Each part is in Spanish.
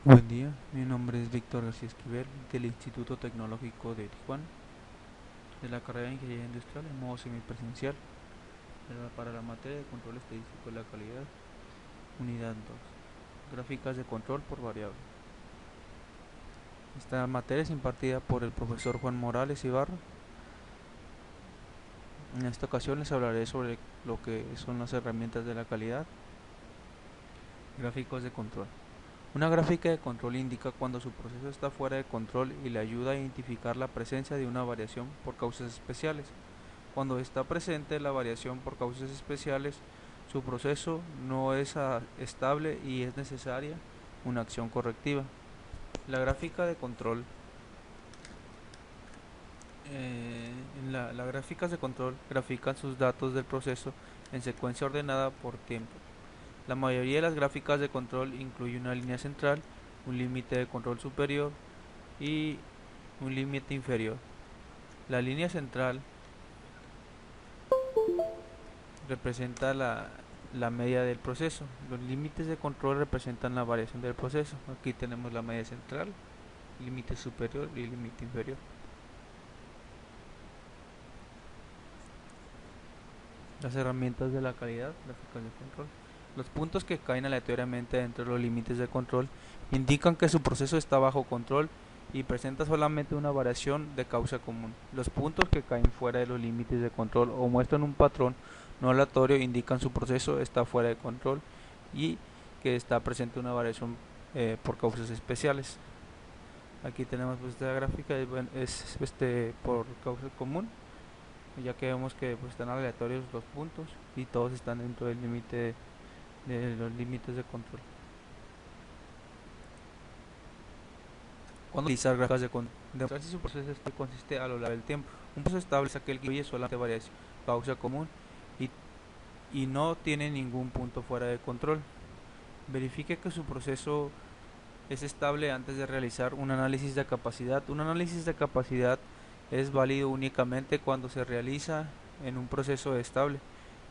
Buen día, mi nombre es Víctor García Esquivel del Instituto Tecnológico de Tijuana, de la carrera de Ingeniería Industrial en modo semipresencial, para la materia de control estadístico de la calidad, unidad 2, gráficas de control por variable. Esta materia es impartida por el profesor Juan Morales Ibarra. En esta ocasión les hablaré sobre lo que son las herramientas de la calidad, gráficos de control. Una gráfica de control indica cuando su proceso está fuera de control y le ayuda a identificar la presencia de una variación por causas especiales. Cuando está presente la variación por causas especiales, su proceso no es estable y es necesaria una acción correctiva. La gráfica de control las gráficas de control grafican sus datos del proceso en secuencia ordenada por tiempo. La mayoría de las gráficas de control incluye una línea central, un límite de control superior y un límite inferior. La línea central representa la media del proceso. Los límites de control representan la variación del proceso. Aquí tenemos la media central, límite superior y límite inferior. Las herramientas de la calidad, gráficas de control. Los puntos que caen aleatoriamente dentro de los límites de control indican que su proceso está bajo control y presenta solamente una variación de causa común. Los puntos que caen fuera de los límites de control o muestran un patrón no aleatorio indican su proceso está fuera de control y que está presente una variación por causas especiales. Aquí tenemos pues esta gráfica, es por causa común, ya que vemos que pues, están aleatorios los puntos y todos están dentro del límite de los límites de control. Cuando utilizar gráficas de control, demostrar si su proceso consiste a lo largo del tiempo. Un proceso estable es aquel que incluye solamente variación, causa común y, y no tiene ningún punto fuera de control. Verifique que su proceso es estable antes de realizar un análisis de capacidad. Un análisis de capacidad es válido únicamente cuando se realiza en un proceso estable.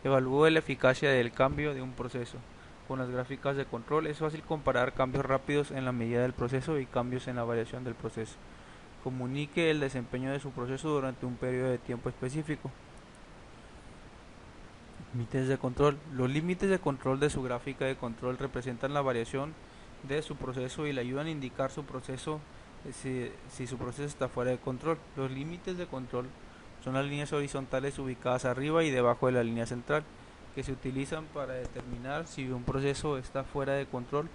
Evalúe la eficacia del cambio de un proceso. Con las gráficas de control es fácil comparar cambios rápidos en la medida del proceso y cambios en la variación del proceso. Comunique el desempeño de su proceso durante un periodo de tiempo específico. Límites de control. Los límites de control de su gráfica de control representan la variación de su proceso y le ayudan a indicar su proceso si su proceso está fuera de control. Los límites de control son las líneas horizontales ubicadas arriba y debajo de la línea central, que se utilizan para determinar si un proceso está fuera de control.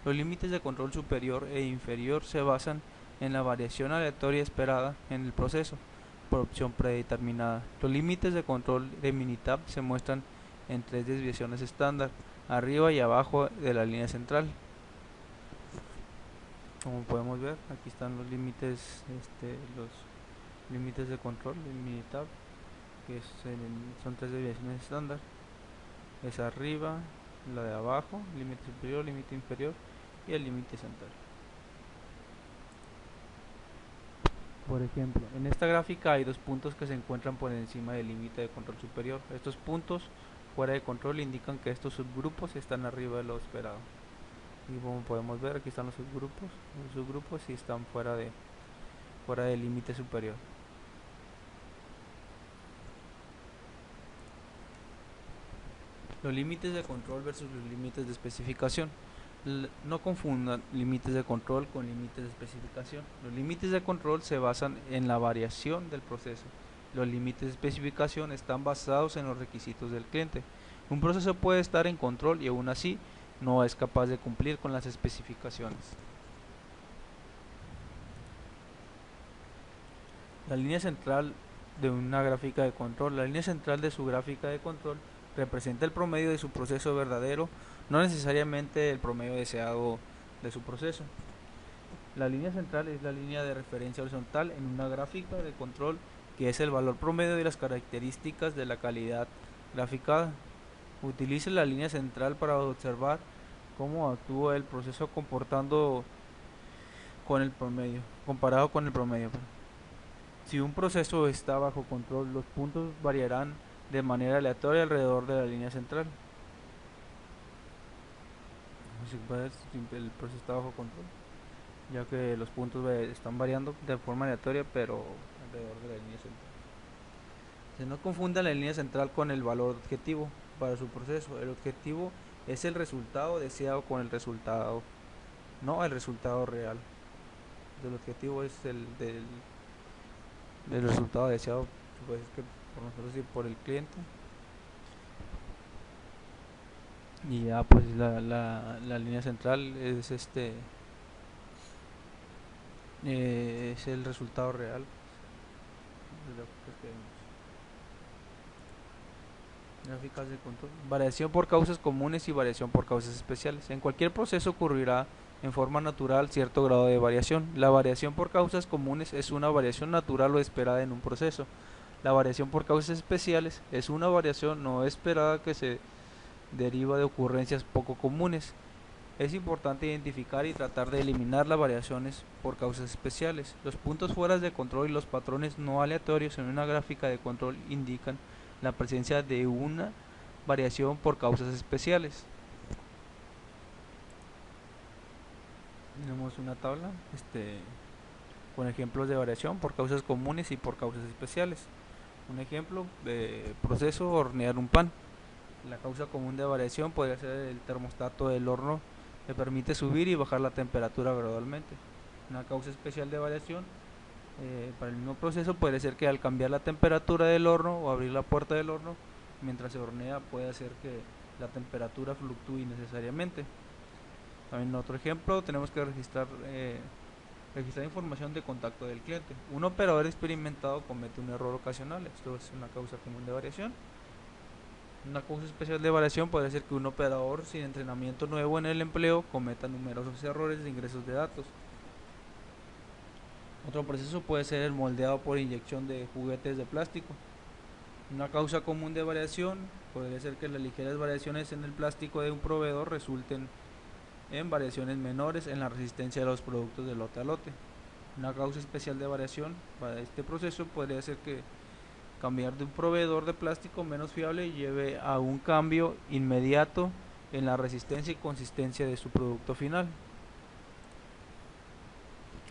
Los límites de control superior e inferior se basan en la variación aleatoria esperada en el proceso por opción predeterminada. Los límites de control de Minitab se muestran en tres desviaciones estándar, arriba y abajo de la línea central. Como podemos ver, aquí están los límites de control de Minitab, que son tres desviaciones estándar. Es arriba, la de abajo, límite superior, límite inferior y el límite central. Por ejemplo, en esta gráfica hay dos puntos que se encuentran por encima del límite de control superior. Estos puntos fuera de control indican que estos subgrupos están arriba de lo esperado. Y como podemos ver, aquí están los subgrupos sí están fuera del límite superior. Los límites de control versus los límites de especificación. No confundan límites de control con límites de especificación. Los límites de control se basan en la variación del proceso. Los límites de especificación están basados en los requisitos del cliente. Un proceso puede estar en control y aún así no es capaz de cumplir con las especificaciones. La línea central de una gráfica de control. La línea central de su gráfica de control representa el promedio de su proceso verdadero, no necesariamente el promedio deseado de su proceso. La línea central es la línea de referencia horizontal en una gráfica de control, que es el valor promedio de las características de la calidad graficada. Utilice la línea central para observar cómo actúa el proceso comparado con el promedio. Si un proceso está bajo control, los puntos variarán de manera aleatoria alrededor de la línea central. el proceso está bajo control, ya que los puntos están variando de forma aleatoria, pero alrededor de la línea central. Se no confunda la línea central con el valor objetivo para su proceso. El objetivo es el resultado deseado con el resultado, no el resultado real. El objetivo es el resultado deseado, pues es que por nosotros y por el cliente. Y ya pues la línea central es es el resultado real de lo que queremos. Gráficas de control. Variación por causas comunes y variación por causas especiales. En cualquier proceso ocurrirá en forma natural cierto grado de variación. La variación por causas comunes es una variación natural o esperada en un proceso. La variación por causas especiales es una variación no esperada que se deriva de ocurrencias poco comunes. Es importante identificar y tratar de eliminar las variaciones por causas especiales. Los puntos fuera de control y los patrones no aleatorios en una gráfica de control indican la presencia de una variación por causas especiales. Tenemos una tabla con ejemplos de variación por causas comunes y por causas especiales. Un ejemplo, proceso hornear un pan. La causa común de variación podría ser el termostato del horno que permite subir y bajar la temperatura gradualmente. Una causa especial de variación para el mismo proceso puede ser que al cambiar la temperatura del horno o abrir la puerta del horno mientras se hornea puede hacer que la temperatura fluctúe innecesariamente. También otro ejemplo, tenemos que registrar información de contacto del cliente. Un operador experimentado comete un error ocasional, esto es una causa común de variación. Una causa especial de variación puede ser que un operador sin entrenamiento nuevo en el empleo cometa numerosos errores de ingresos de datos. Otro proceso puede ser el moldeado por inyección de juguetes de plástico. Una causa común de variación podría ser que las ligeras variaciones en el plástico de un proveedor resulten en variaciones menores en la resistencia de los productos de lote a lote. Una causa especial de variación para este proceso podría ser que cambiar de un proveedor de plástico menos fiable lleve a un cambio inmediato en la resistencia y consistencia de su producto final.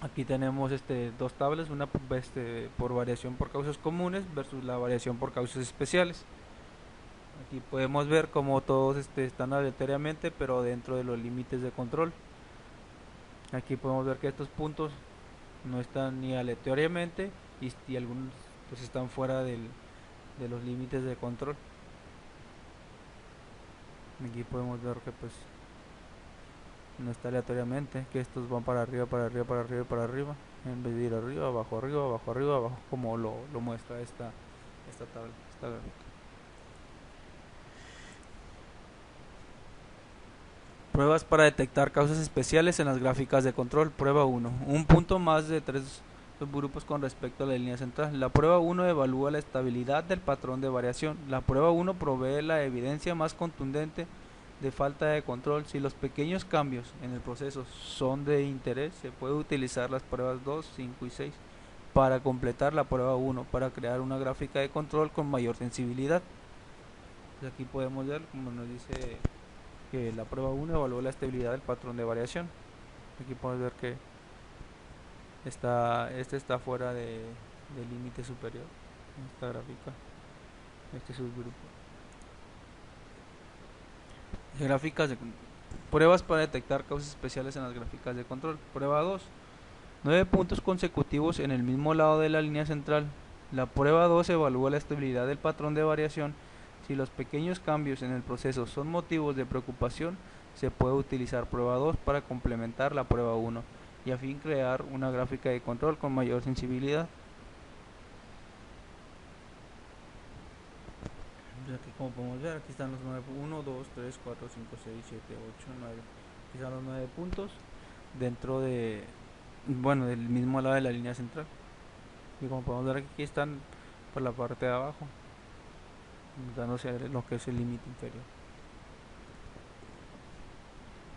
Aquí tenemos dos tablas, una por variación por causas comunes versus la variación por causas especiales. Aquí podemos ver cómo todos están aleatoriamente, pero dentro de los límites de control. Aquí podemos ver que estos puntos no están ni aleatoriamente y algunos pues están fuera de los límites de control. Aquí podemos ver que pues no está aleatoriamente, que estos van para arriba, para arriba, para arriba, para arriba, en vez de ir arriba, abajo, arriba, abajo, arriba, abajo, como lo muestra esta tabla, esta gráfica. Pruebas para detectar causas especiales en las gráficas de control. Prueba 1. Un punto más de 3 subgrupos con respecto a la línea central. La prueba 1 evalúa la estabilidad del patrón de variación. La prueba 1 provee la evidencia más contundente de falta de control. Si los pequeños cambios en el proceso son de interés, se puede utilizar las pruebas 2, 5 y 6 para completar la prueba 1, para crear una gráfica de control con mayor sensibilidad. Pues aquí podemos ver, como nos dice, que la prueba 1 evaluó la estabilidad del patrón de variación. Aquí podemos ver que está fuera del límite superior en esta gráfica, este subgrupo. Gráficas de pruebas para detectar causas especiales en las gráficas de control. Prueba 2. 9 puntos consecutivos en el mismo lado de la línea central. La prueba 2 evalúa la estabilidad del patrón de variación. Si los pequeños cambios en el proceso son motivos de preocupación, se puede utilizar prueba 2 para complementar la prueba 1 y a fin crear una gráfica de control con mayor sensibilidad. Aquí, como podemos ver, aquí están los 9, 1, 2, 3, 4, 5, 6, 7, 8, 9. Aquí están los 9 puntos dentro del mismo lado de la línea central. Y como podemos ver, aquí están por la parte de abajo, dándose lo que es el límite inferior.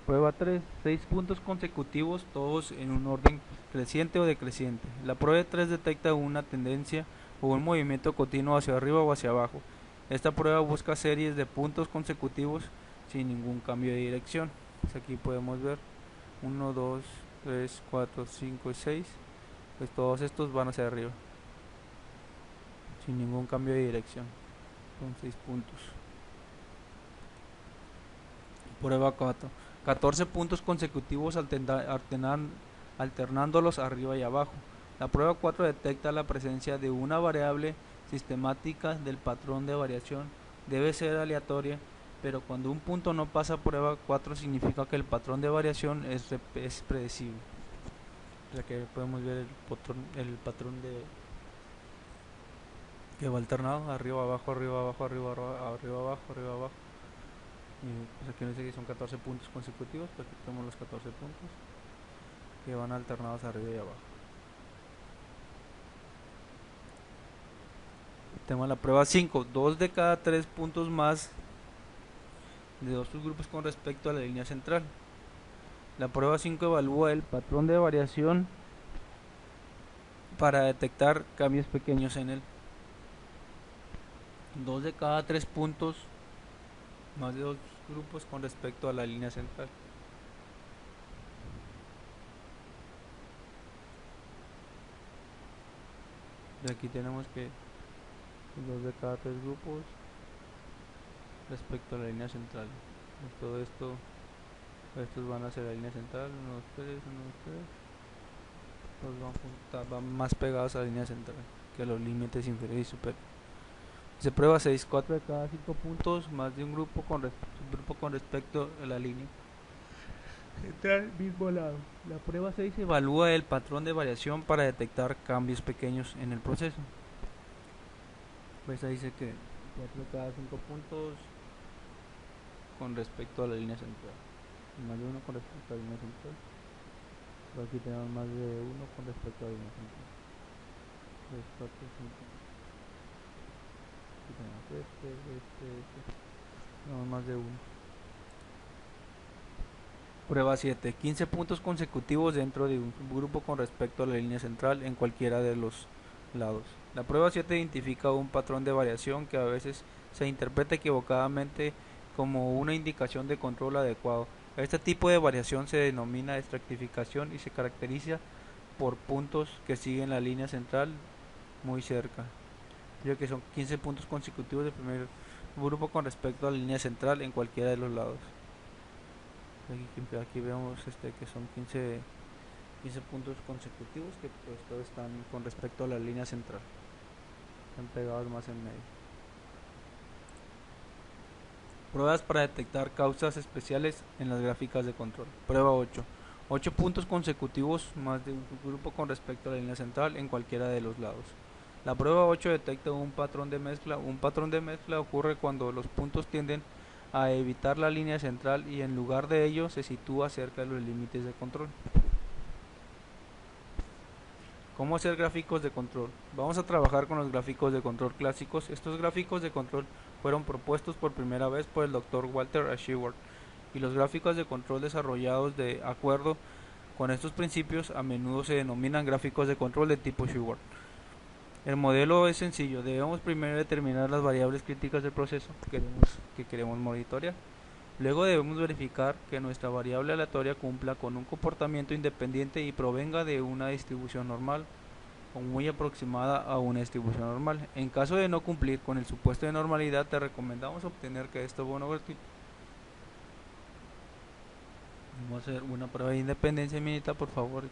Prueba 3. 6 puntos consecutivos, todos en un orden creciente o decreciente. La prueba 3 detecta una tendencia o un movimiento continuo hacia arriba o hacia abajo. Esta prueba busca series de puntos consecutivos sin ningún cambio de dirección. Pues aquí podemos ver 1, 2, 3, 4, 5 y 6. Pues todos estos van hacia arriba sin ningún cambio de dirección. Son 6 puntos. Prueba 4. 14 puntos consecutivos alternándolos arriba y abajo. La prueba 4 detecta la presencia de una variable sistemática del patrón de variación. Debe ser aleatoria, pero cuando un punto no pasa prueba 4 significa que el patrón de variación es predecible. O sea que podemos ver el patrón de que va alternado, arriba, abajo, arriba, abajo, arriba, arriba, abajo, arriba, abajo. Y pues aquí nos dice que son 14 puntos consecutivos, pues aquí tenemos los 14 puntos que van alternados arriba y abajo. Tenemos la prueba 5, 2 de cada 3 puntos más de dos subgrupos con respecto a la línea central. La prueba 5 evalúa el patrón de variación para detectar cambios pequeños en él. 2 de cada 3 puntos más de dos grupos con respecto a la línea central. Y aquí tenemos que 2 de cada 3 grupos respecto a la línea central. Pues todo esto, estos van hacia la línea central, 1, 2, 3, 1, 2, 3. Los van más pegados a la línea central que los límites inferiores y superiores. Se prueba 6, 4 de cada 5 puntos más de un grupo con respecto a la línea central mismo lado. La prueba 6 evalúa el patrón de variación para detectar cambios pequeños en el proceso. Pues ahí dice que 4 de cada 5 puntos con respecto a la línea central, más de uno con respecto a la línea central. Pero aquí tenemos más de uno con respecto a la línea central. 3, 4, 5. Aquí tenemos este. Tenemos más de uno. Prueba 7. 15 puntos consecutivos dentro de un grupo con respecto a la línea central en cualquiera de los lados. La prueba 7 identifica un patrón de variación que a veces se interpreta equivocadamente como una indicación de control adecuado. Este tipo de variación se denomina estratificación y se caracteriza por puntos que siguen la línea central muy cerca. Ya que son 15 puntos consecutivos del primer grupo con respecto a la línea central en cualquiera de los lados. Aquí vemos que son 15 puntos consecutivos que pues todos están con respecto a la línea central, están pegados más en medio. Pruebas para detectar causas especiales en las gráficas de control. Prueba 8. 8 puntos consecutivos más de un grupo con respecto a la línea central en cualquiera de los lados. La prueba 8 detecta un patrón de mezcla. Un patrón de mezcla ocurre cuando los puntos tienden a evitar la línea central y en lugar de ello se sitúa cerca de los límites de control. ¿Cómo hacer gráficos de control? Vamos a trabajar con los gráficos de control clásicos. Estos gráficos de control fueron propuestos por primera vez por el Dr. Walter A. Shewhart, y los gráficos de control desarrollados de acuerdo con estos principios a menudo se denominan gráficos de control de tipo Shewhart. El modelo es sencillo. Debemos primero determinar las variables críticas del proceso que queremos monitorear. Luego debemos verificar que nuestra variable aleatoria cumpla con un comportamiento independiente y provenga de una distribución normal o muy aproximada a una distribución normal. En caso de no cumplir con el supuesto de normalidad, te recomendamos obtener que esto monovertido. Vamos a hacer una prueba de independencia, minita, por favor.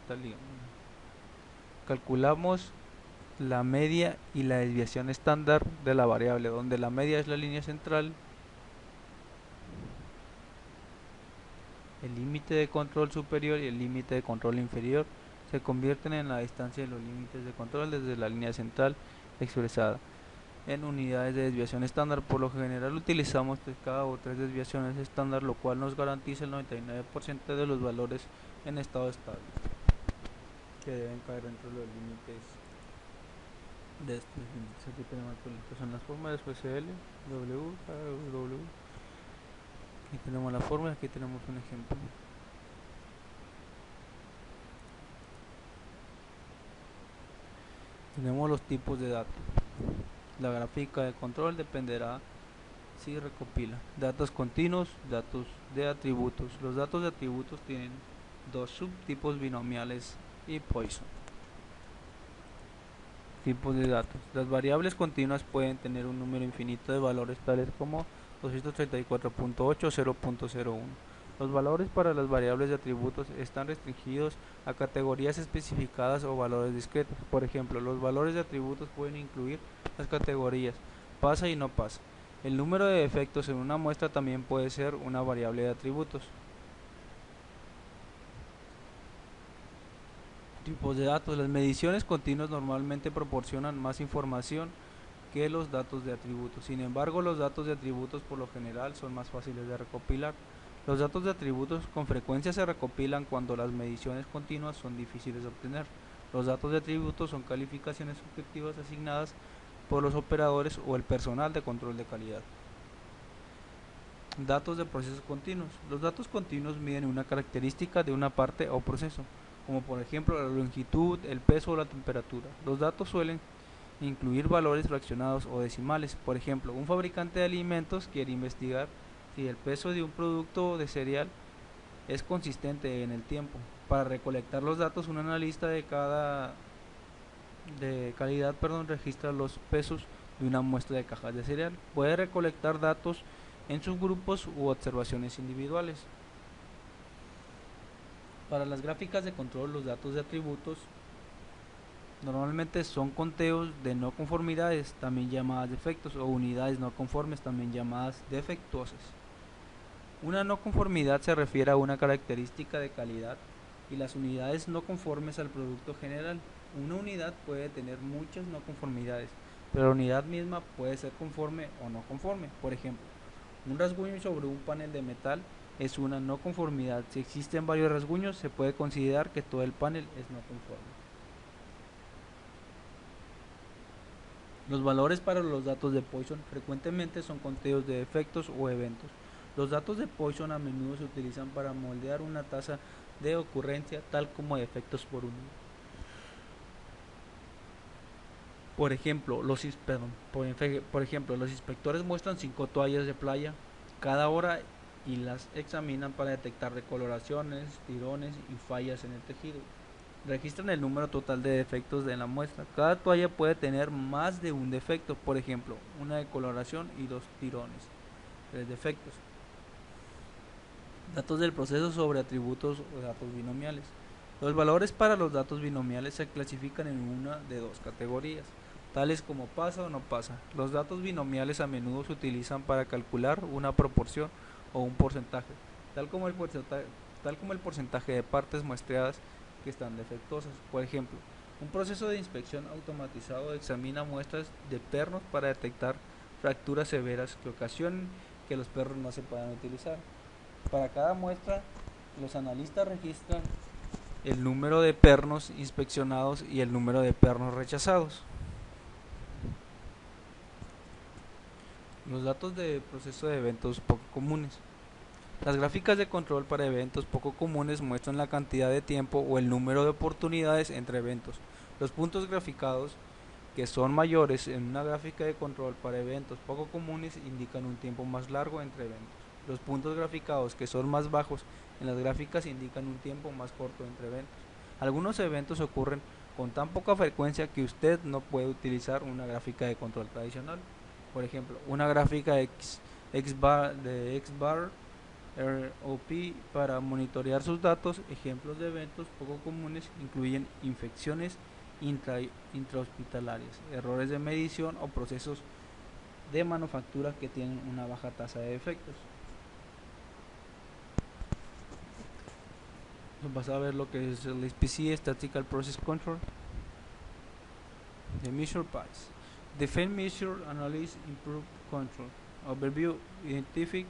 Calculamos la media y la desviación estándar de la variable, donde la media es la línea central, el límite de control superior y el límite de control inferior se convierten en la distancia de los límites de control desde la línea central expresada en unidades de desviación estándar. Por lo general utilizamos cada o 3 desviaciones estándar, lo cual nos garantiza el 99% de los valores en estado estable que deben caer dentro de los límites de estos límites. Aquí tenemos que son las fórmulas FCL, W, W. Aquí tenemos la fórmula, aquí tenemos un ejemplo. Tenemos los tipos de datos. La gráfica de control dependerá Sí, recopila datos continuos, datos de atributos. Los datos de atributos tienen dos subtipos binomiales y Poisson. Tipos de datos. Las variables continuas pueden tener un número infinito de valores tales como 234.8 o 0.01. Los valores para las variables de atributos están restringidos a categorías especificadas o valores discretos. Por ejemplo, los valores de atributos pueden incluir las categorías pasa y no pasa. El número de defectos en una muestra también puede ser una variable de atributos. Tipos de datos. Las mediciones continuas normalmente proporcionan más información que los datos de atributos. Sin embargo, los datos de atributos por lo general son más fáciles de recopilar. Los datos de atributos con frecuencia se recopilan cuando las mediciones continuas son difíciles de obtener. Los datos de atributos son calificaciones subjetivas asignadas por los operadores o el personal de control de calidad. Datos de procesos continuos. Los datos continuos miden una característica de una parte o proceso, como por ejemplo la longitud, el peso o la temperatura. Los datos suelen incluir valores fraccionados o decimales. Por ejemplo, un fabricante de alimentos quiere investigar si el peso de un producto de cereal es consistente en el tiempo. Para recolectar los datos, un analista de calidad registra los pesos de una muestra de cajas de cereal. Puede recolectar datos en subgrupos u observaciones individuales. Para las gráficas de control, los datos de atributos normalmente son conteos de no conformidades, también llamadas defectos, o unidades no conformes, también llamadas defectuosas. Una no conformidad se refiere a una característica de calidad y las unidades no conformes al producto general. Una unidad puede tener muchas no conformidades, pero la unidad misma puede ser conforme o no conforme. Por ejemplo, un rasguño sobre un panel de metal es una no conformidad. Si existen varios rasguños, se puede considerar que todo el panel es no conforme. Los valores para los datos de Poisson frecuentemente son conteos de efectos o eventos. Los datos de Poisson a menudo se utilizan para moldear una tasa de ocurrencia tal como efectos por unidad. Por ejemplo, los inspectores muestran 5 toallas de playa cada hora y las examinan para detectar decoloraciones, tirones y fallas en el tejido. Registran el número total de defectos de la muestra. Cada toalla puede tener más de un defecto, por ejemplo, una decoloración y 2 tirones. 3 defectos. Datos del proceso sobre atributos o datos binomiales. Los valores para los datos binomiales se clasifican en una de dos categorías, tales como pasa o no pasa. Los datos binomiales a menudo se utilizan para calcular una proporción o un porcentaje, tal como el porcentaje de partes muestreadas que están defectuosas. Por ejemplo, un proceso de inspección automatizado examina muestras de pernos para detectar fracturas severas que ocasionen que los perros no se puedan utilizar. Para cada muestra, los analistas registran el número de pernos inspeccionados y el número de pernos rechazados. Los datos de proceso de eventos poco comunes. Las gráficas de control para eventos poco comunes muestran la cantidad de tiempo o el número de oportunidades entre eventos. Los puntos graficados que son mayores en una gráfica de control para eventos poco comunes indican un tiempo más largo entre eventos. Los puntos graficados que son más bajos en las gráficas indican un tiempo más corto entre eventos. Algunos eventos ocurren con tan poca frecuencia que usted no puede utilizar una gráfica de control tradicional. Por ejemplo, una gráfica X-bar ROP para monitorear sus datos. Ejemplos de eventos poco comunes incluyen infecciones intrahospitalarias, errores de medición o procesos de manufactura que tienen una baja tasa de defectos. Vas a ver lo que es el SPC, Statistical Process Control. The Measure Pies. Define, measure, analyze, improve, control. Overview, identify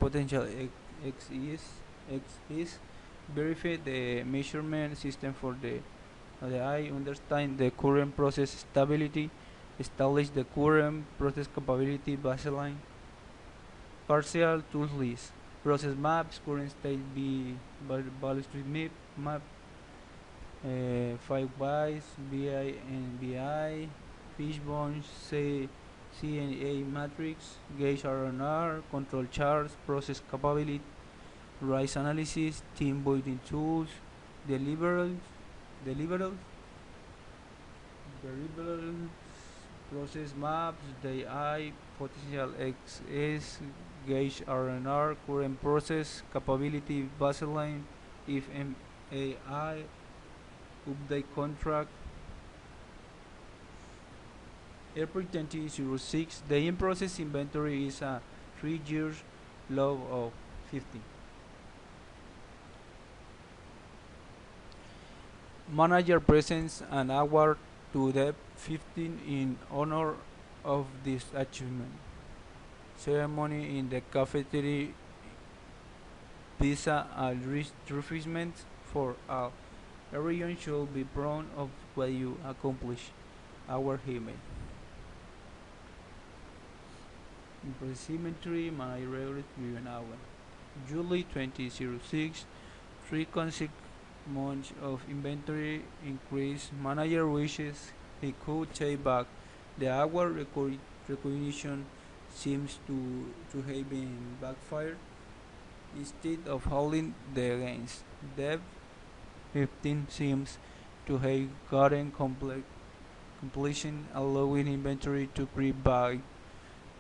potential XIS, verify the measurement system for the eye, understand the current process stability, establish the current process capability baseline, partial tools list, process maps, current state value stream map, 5 bytes, BI and BI, Fishbone, CNA matrix, gauge R&R, control charts, process capability, rise analysis, team building tools, deliverables, deliverables, deliverables, process maps, DI, potential XS, gauge R&R, current process, capability baseline, if MAI, update contract. April 2006, the in-process inventory is a 3 years low of 50. Manager presents an award to the 15 in honor of this achievement. Ceremony in the cafeteria, pizza and refreshments for all. Everyone should be proud of what you accomplish. Our email. In symmetry, my regular given hour. July 2006, 3 consecutive months of inventory increase. Manager wishes he could take back. The award recognition seems to have been backfired. Instead of holding the gains, Dev 15 seems to have gotten completion, allowing inventory to creep back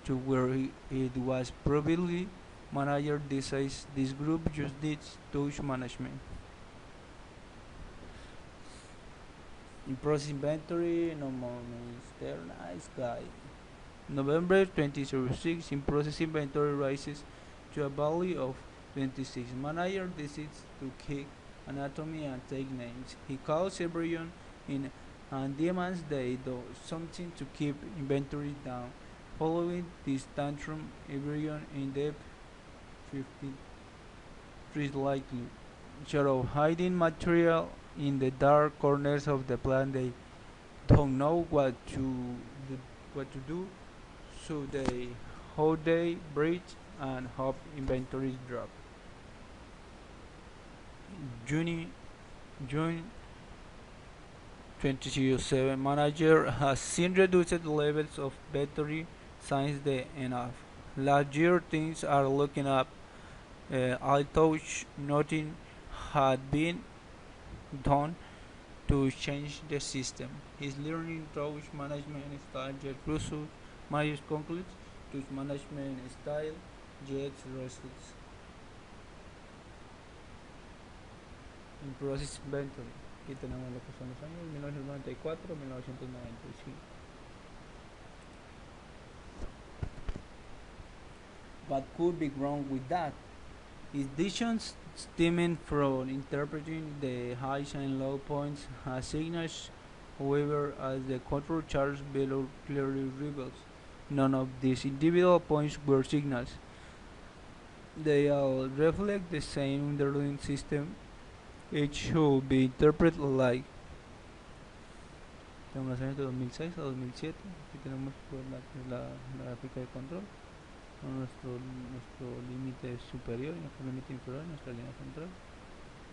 to where it was previously. Manager decides this group just needs touch management. In process inventory, no more Mr. Nice Guy. November 2006, in process inventory rises to a value of 26. Manager decides to kick anatomy and take names. He calls everyone in and demands they do something to keep inventory down. Following this tantrum, everyone in depth 53 likely sort of hiding material in the dark corners of the plant. They don't know what to do, so they hold they breathe and hope inventories drop. June 2007, manager has seen reduced levels of battery since the enough. Last year things are looking up. Although nothing had been done to change the system. His learning touch management style Jet Russell Myers concludes touch management style Jet Russell. En Process Inventory. Aquí tenemos lo que son los años 1994 1995. What could be wrong with that? His decisions stemming from interpreting the highs and low points as signals, however, as the control chart below clearly reveals. None of these individual points were signals. They all reflect the same underlying system. It should be interpreted like. Tenemos los años de 2006 a 2007. Aquí tenemos la gráfica de control. Nuestro límite superior y nuestro límite inferior, nuestra línea central.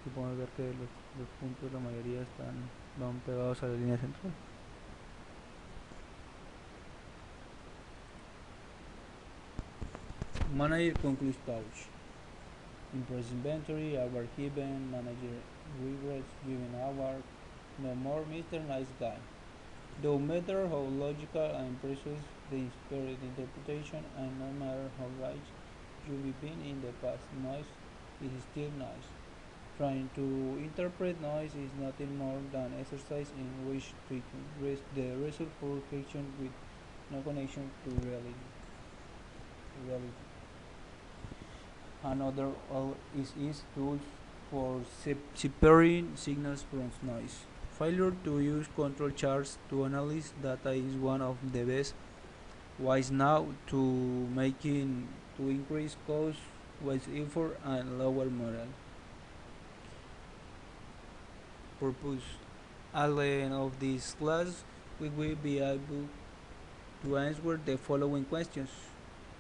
Aquí podemos ver que los puntos, la mayoría van pegados a la línea central. Manager concludes touch. Impress inventory, award given, manager regrets giving award, no more Mr. Nice Guy. No matter how logical and precise the spirit interpretation, and no matter how right you've been in the past, noise is still noise. Trying to interpret noise is nothing more than exercise in which to the result for fiction with no connection to reality. Another is tools for separating signals from noise. Failure to use control charts to analyze data is one of the best ways now to increase cost, waste effort, and lower moral purpose. At the end of this class, we will be able to answer the following questions.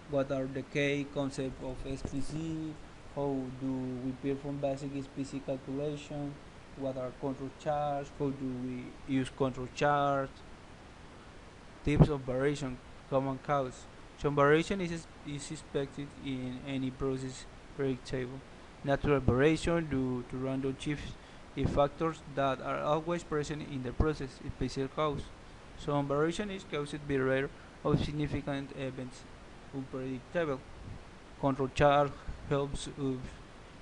What are the key concepts of SPC? How do we perform basic SPC calculation? What are control charts? How do we use control charts? Tips of variation. Common cause. Some variation is expected in any process predictable. Natural variation due to random shifts in factors that are always present in the process. Special cause. Some variation is caused by rare or significant events. Unpredictable. Control chart helps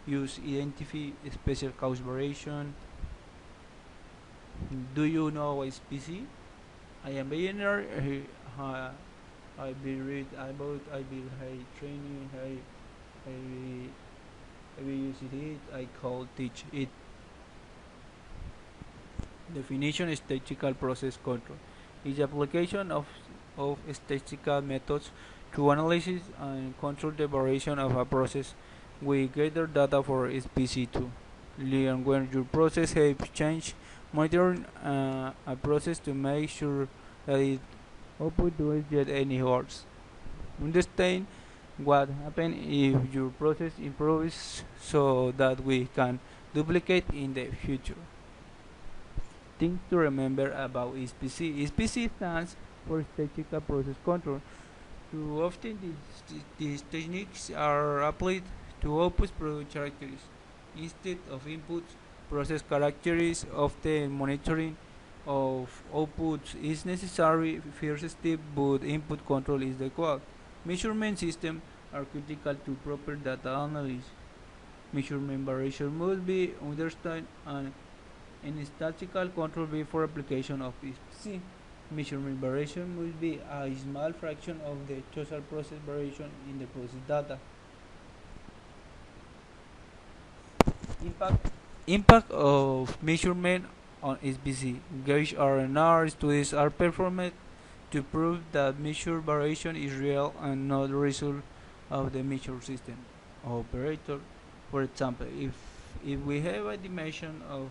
use identify special cause variation. Do you know SPC? I am beginner. Uh, I will read about. I will have training. I will use it. I call teach it. Definition: statistical process control is the application of statistical methods to analyze and control the variation of a process. We gather data for SPC2. Learn when your process has changed. Monitor a process to make sure that its output doesn't get any worse. Understand what happens if your process improves so that we can duplicate in the future. Things to remember about SPC. SPC stands for Statistical Process Control. Too often these techniques are applied to output product characteristics instead of inputs. Process characteristics often monitoring of outputs is necessary first step, but input control is the goal. Measurement systems are critical to proper data analysis. Measurement variation must be understood and in statistical control before application of SPC. Measurement variation must be a small fraction of the total process variation in the process data. Impact of measurement on SPC. Gauge R&R studies are performed to prove that measured variation is real and not the result of the measure system operator. For example, if we have a dimension of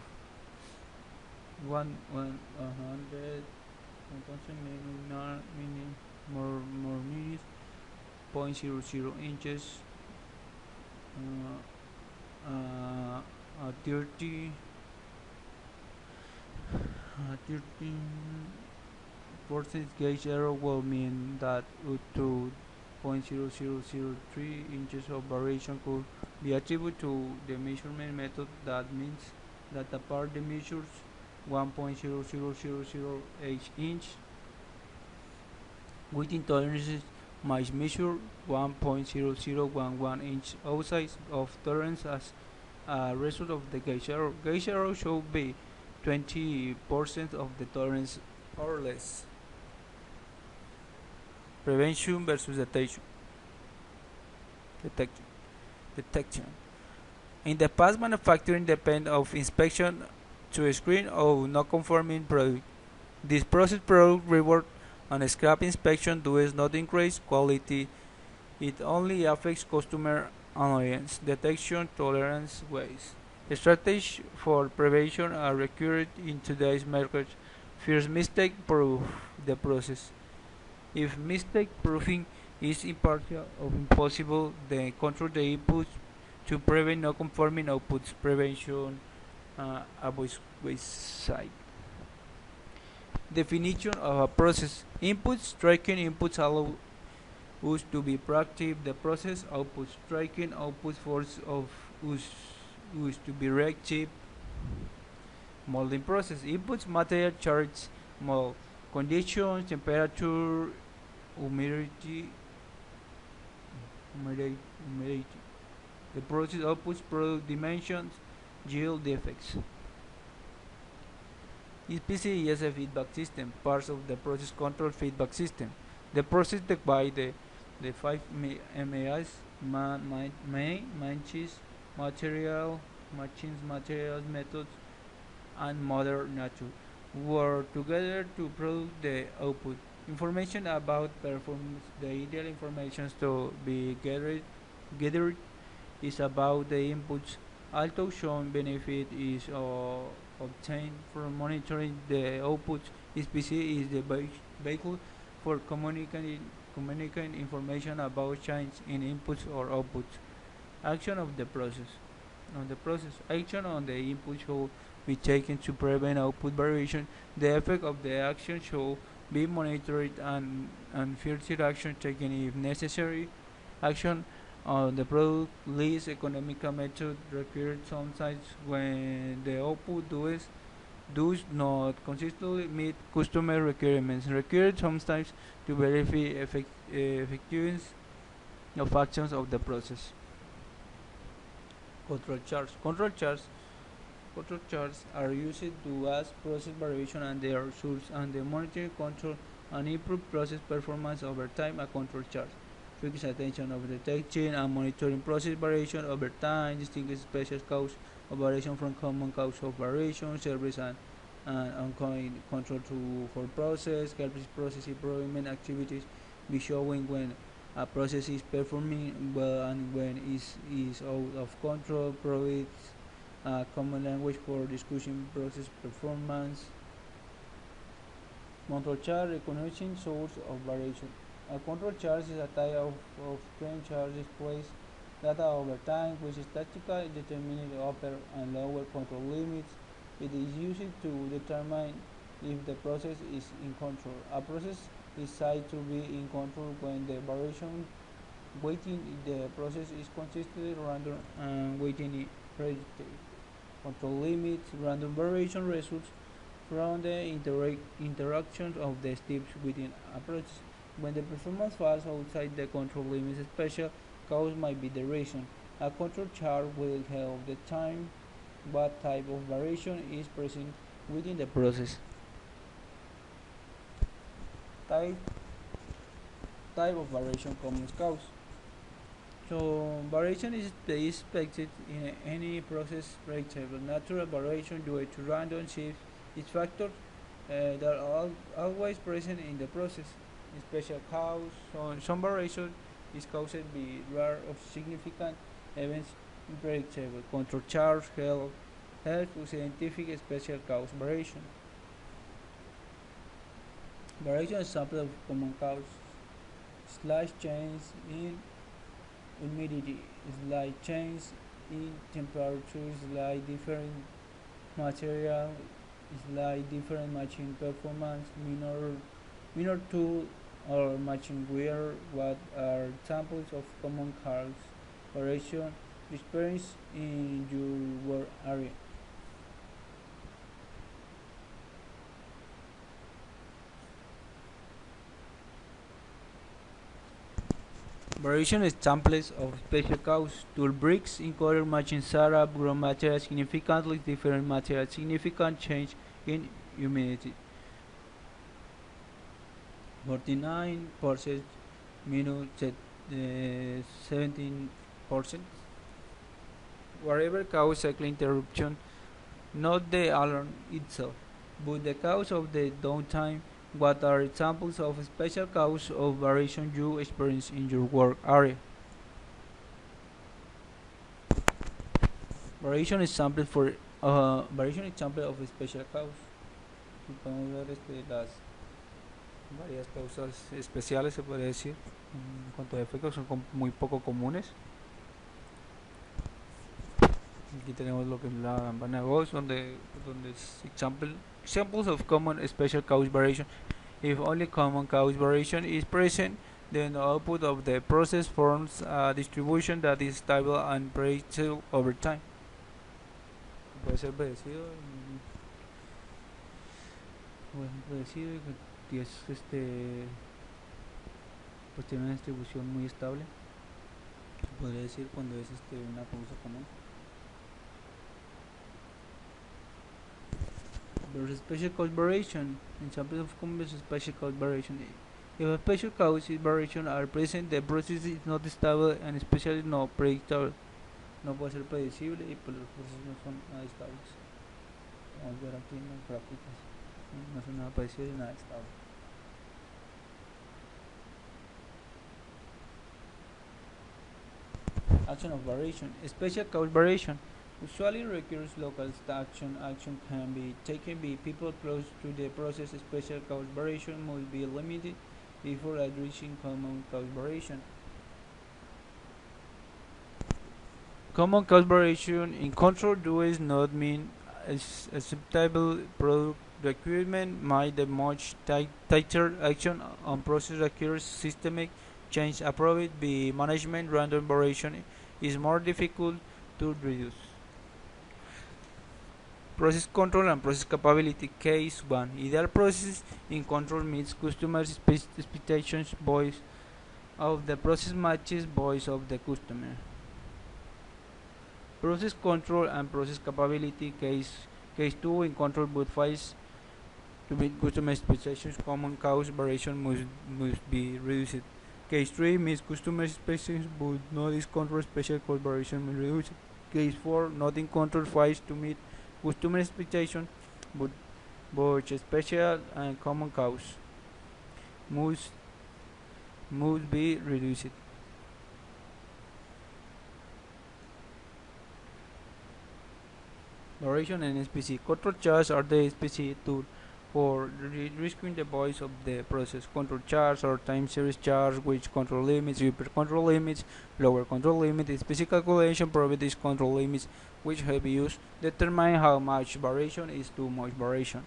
100 more minutes 0.00 inches, uh, uh, 30 13% gauge error will mean that up to 0.0003 inches of variation could be attributed to the measurement method. That means that a part that measures 1.00008 inch within tolerances might measure 1.0011 inch outside of tolerance as a result of the gauge error. Gauge error should be 20% of the tolerance or less. Prevention versus detection. Detection. In the past, manufacturing depended on inspection to screen or non-conforming product. This process product reward and scrap inspection does not increase quality. It only affects customer annoyance, detection, tolerance, waste. Strategies for prevention are recurrent in today's market. First, mistake proof the process. If mistake proofing is impartial or impossible, then control the inputs to prevent non-conforming outputs. Prevention avoids waste side. Definition of a process. Inputs. Striking inputs allow us to be proactive. The process outputs. Striking outputs force of us to be reactive. Molding process. Inputs material charge mold conditions, temperature, humidity. The process outputs product dimensions, yield defects. SPC is a feedback system, parts of the process control feedback system. The process by the 5 MAs, matches, materials, methods, and mother nature work together to produce the output. Information about performance. The ideal information to be gathered is about the inputs. Although some benefit is obtained from monitoring the outputs, SPC is the vehicle for communicating information about change in inputs or outputs. Action of the process. Action on the input should be taken to prevent output variation. The effect of the action should be monitored and further action taken if necessary. Action on the product least economical method required sometimes when the output does not consistently meet customer requirements. Required sometimes to verify effectiveness of actions of the process. Control charts. Control charts are used to ask process variation and their results and the monitoring control and improve process performance over time. A control chart focus attention of detecting and monitoring process variation over time, distinguish special cause of variation from common cause of variation, service and ongoing control for process, helps process improvement activities be showing when a process is performing well and when is out of control, provides a common language for discussing process performance. Control chart recognizing source of variation. A control chart is a type of trend chart displays data over time which statistically determines upper and lower control limits. It is used to determine if the process is in control. A process is said to be in control when the variation weighting in the process is consistently random and weighting is predicted. Control limits. Random variation results from the interactions of the steps within a process. When the performance falls outside the control limits, a special cause might be the reason. A control chart will help determine what type of variation is present within the process. Type, type of variation common cause. So variation is expected in any process breaktable. Natural variation due to random shifts is factors that are always present in the process. Special cause. So some variation is caused by rare or significant events unpredictable. Control charge help with scientific special cause variation. Variation example of common cause. Slight change in humidity, slight change in temperature, slight different material, slight different matching performance, minor tool or matching wear. What are examples of common cause variation experienced in your work area? Variation examples of special cause. Tool bricks in color matching syrup, raw material significantly different material, significant change in humidity. 49% minus 17%. Whatever cause cycle interruption, not the alarm itself, but the cause of the downtime. What are examples of special cause of variation you experience in your work area? Variation example for variation example of special cause. Podemos ver las varias causas especiales, se puede decir, en cuanto a efectos son muy poco comunes. Aquí tenemos lo que es la Van Gogh, donde es examples of common special cause variation. If only common cause variation is present, then the output of the process forms a distribution that is stable and predictable over time. Puede ser predecido, predecido y es pues tiene una distribución muy estable. Podría decir cuando es una causa común. There's a special cause variation. Examples of common special cause variation. If a special cause variation are present, the process is not stable and especially not predictable. No puede ser predecible y pues los procesos no son nada estables. Vamos a ver aquí en las gráficas. No son nada predecible y nada estable. Action of variation. Special cause variation usually requires local action. Action can be taken by people close to the process. Special cause variation must be limited before addressing common cause variation. Common cause variation in control does not mean acceptable product requirement might the much tighter action on process requires systemic change approved by management. Random variation is more difficult to reduce. Process control and process capability. Case 1. Ideal process in control meets customer expectations. Voice of the process matches voice of the customer. Process control and process capability. Case 2. In control both files to meet customer expectations. Common cause variation must be reduced. Case 3 meets customer expectations but not is control special cause variation must be reduced. Case 4. Not in control files to meet customer expectation but both special and common cause must be reduced. Variation and SPC. Control charts are the SPC tool for rescuing the voice of the process. Control charts or time series charts which control limits, upper control limits, lower control limit. SPC calculation provide these control limits which have used determine how much variation is too much variation.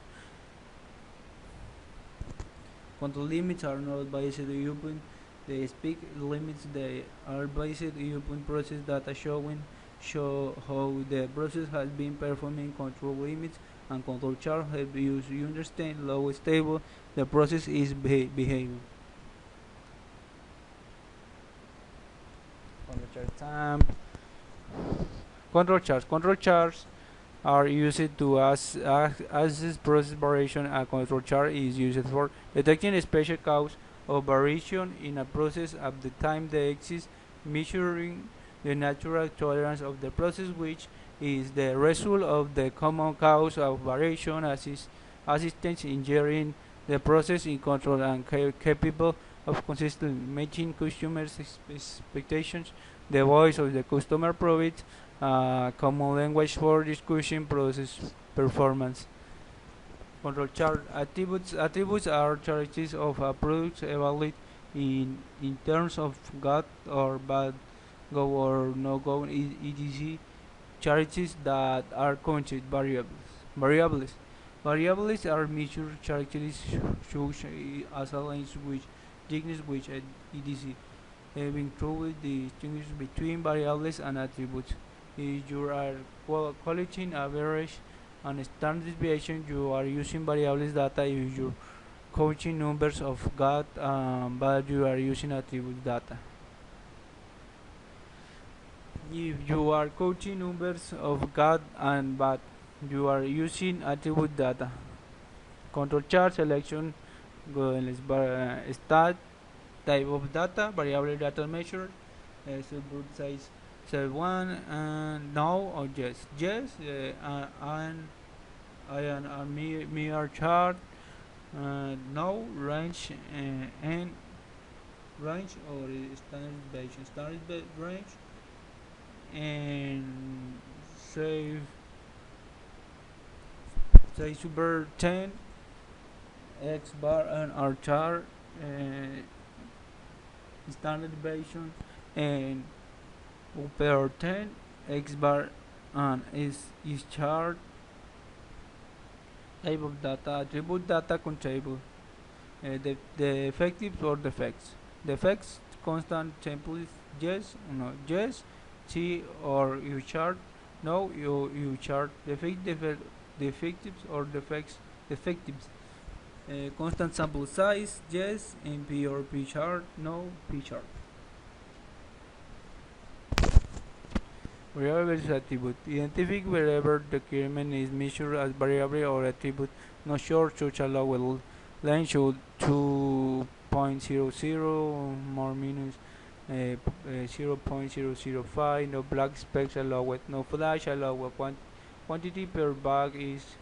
Control limits are not based upon the speed limits, they are based upon process data show how the process has been performing. Control limits and control chart help you understand how stable the process is behaving. Control charts are used to assess process variation. A control chart is used for detecting a special cause of variation in a process at the time they exist, measuring the natural tolerance of the process, which is the result of the common cause of variation. Assistance in engineering the process in control and capable of consistently matching customers' expectations. The voice of the customer provides common language for discussing process performance. Control chart attributes. Attributes are characteristics of a product evaluated in terms of good or bad, go or no go, etc. Characteristics that are considered variables. Variables are measured characteristics such as length, which thickness, which etc. Having trouble distinguish between variables and attributes. If you are collecting average and standard deviation, you are using variables data. If you're counting numbers of good and bad, you are using attribute data. If you are counting numbers of good and bad, you are using attribute data. Control chart selection, stat, type of data, variable data measured, subgroup size, cell 1, and no or yes. Yes, and mere chart, no range, and range or standard deviation, standard range, and save say super 10 x bar and r chart, standard deviation, and upper 10 x bar and is chart. Type of data, attribute data contable. The effectives or defects. Defects constant templates, yes or no, yes, C or U chart, no, U chart. Defectives or defects. Defectives. Constant sample size, yes, NP or P chart, no, P chart. Variable versus attribute. Identify wherever the requirement is measured as variable or attribute. No short such allowable length should 2.00 more minus 0.005. No black specs allowed. No flash allowed. Quantity per bag is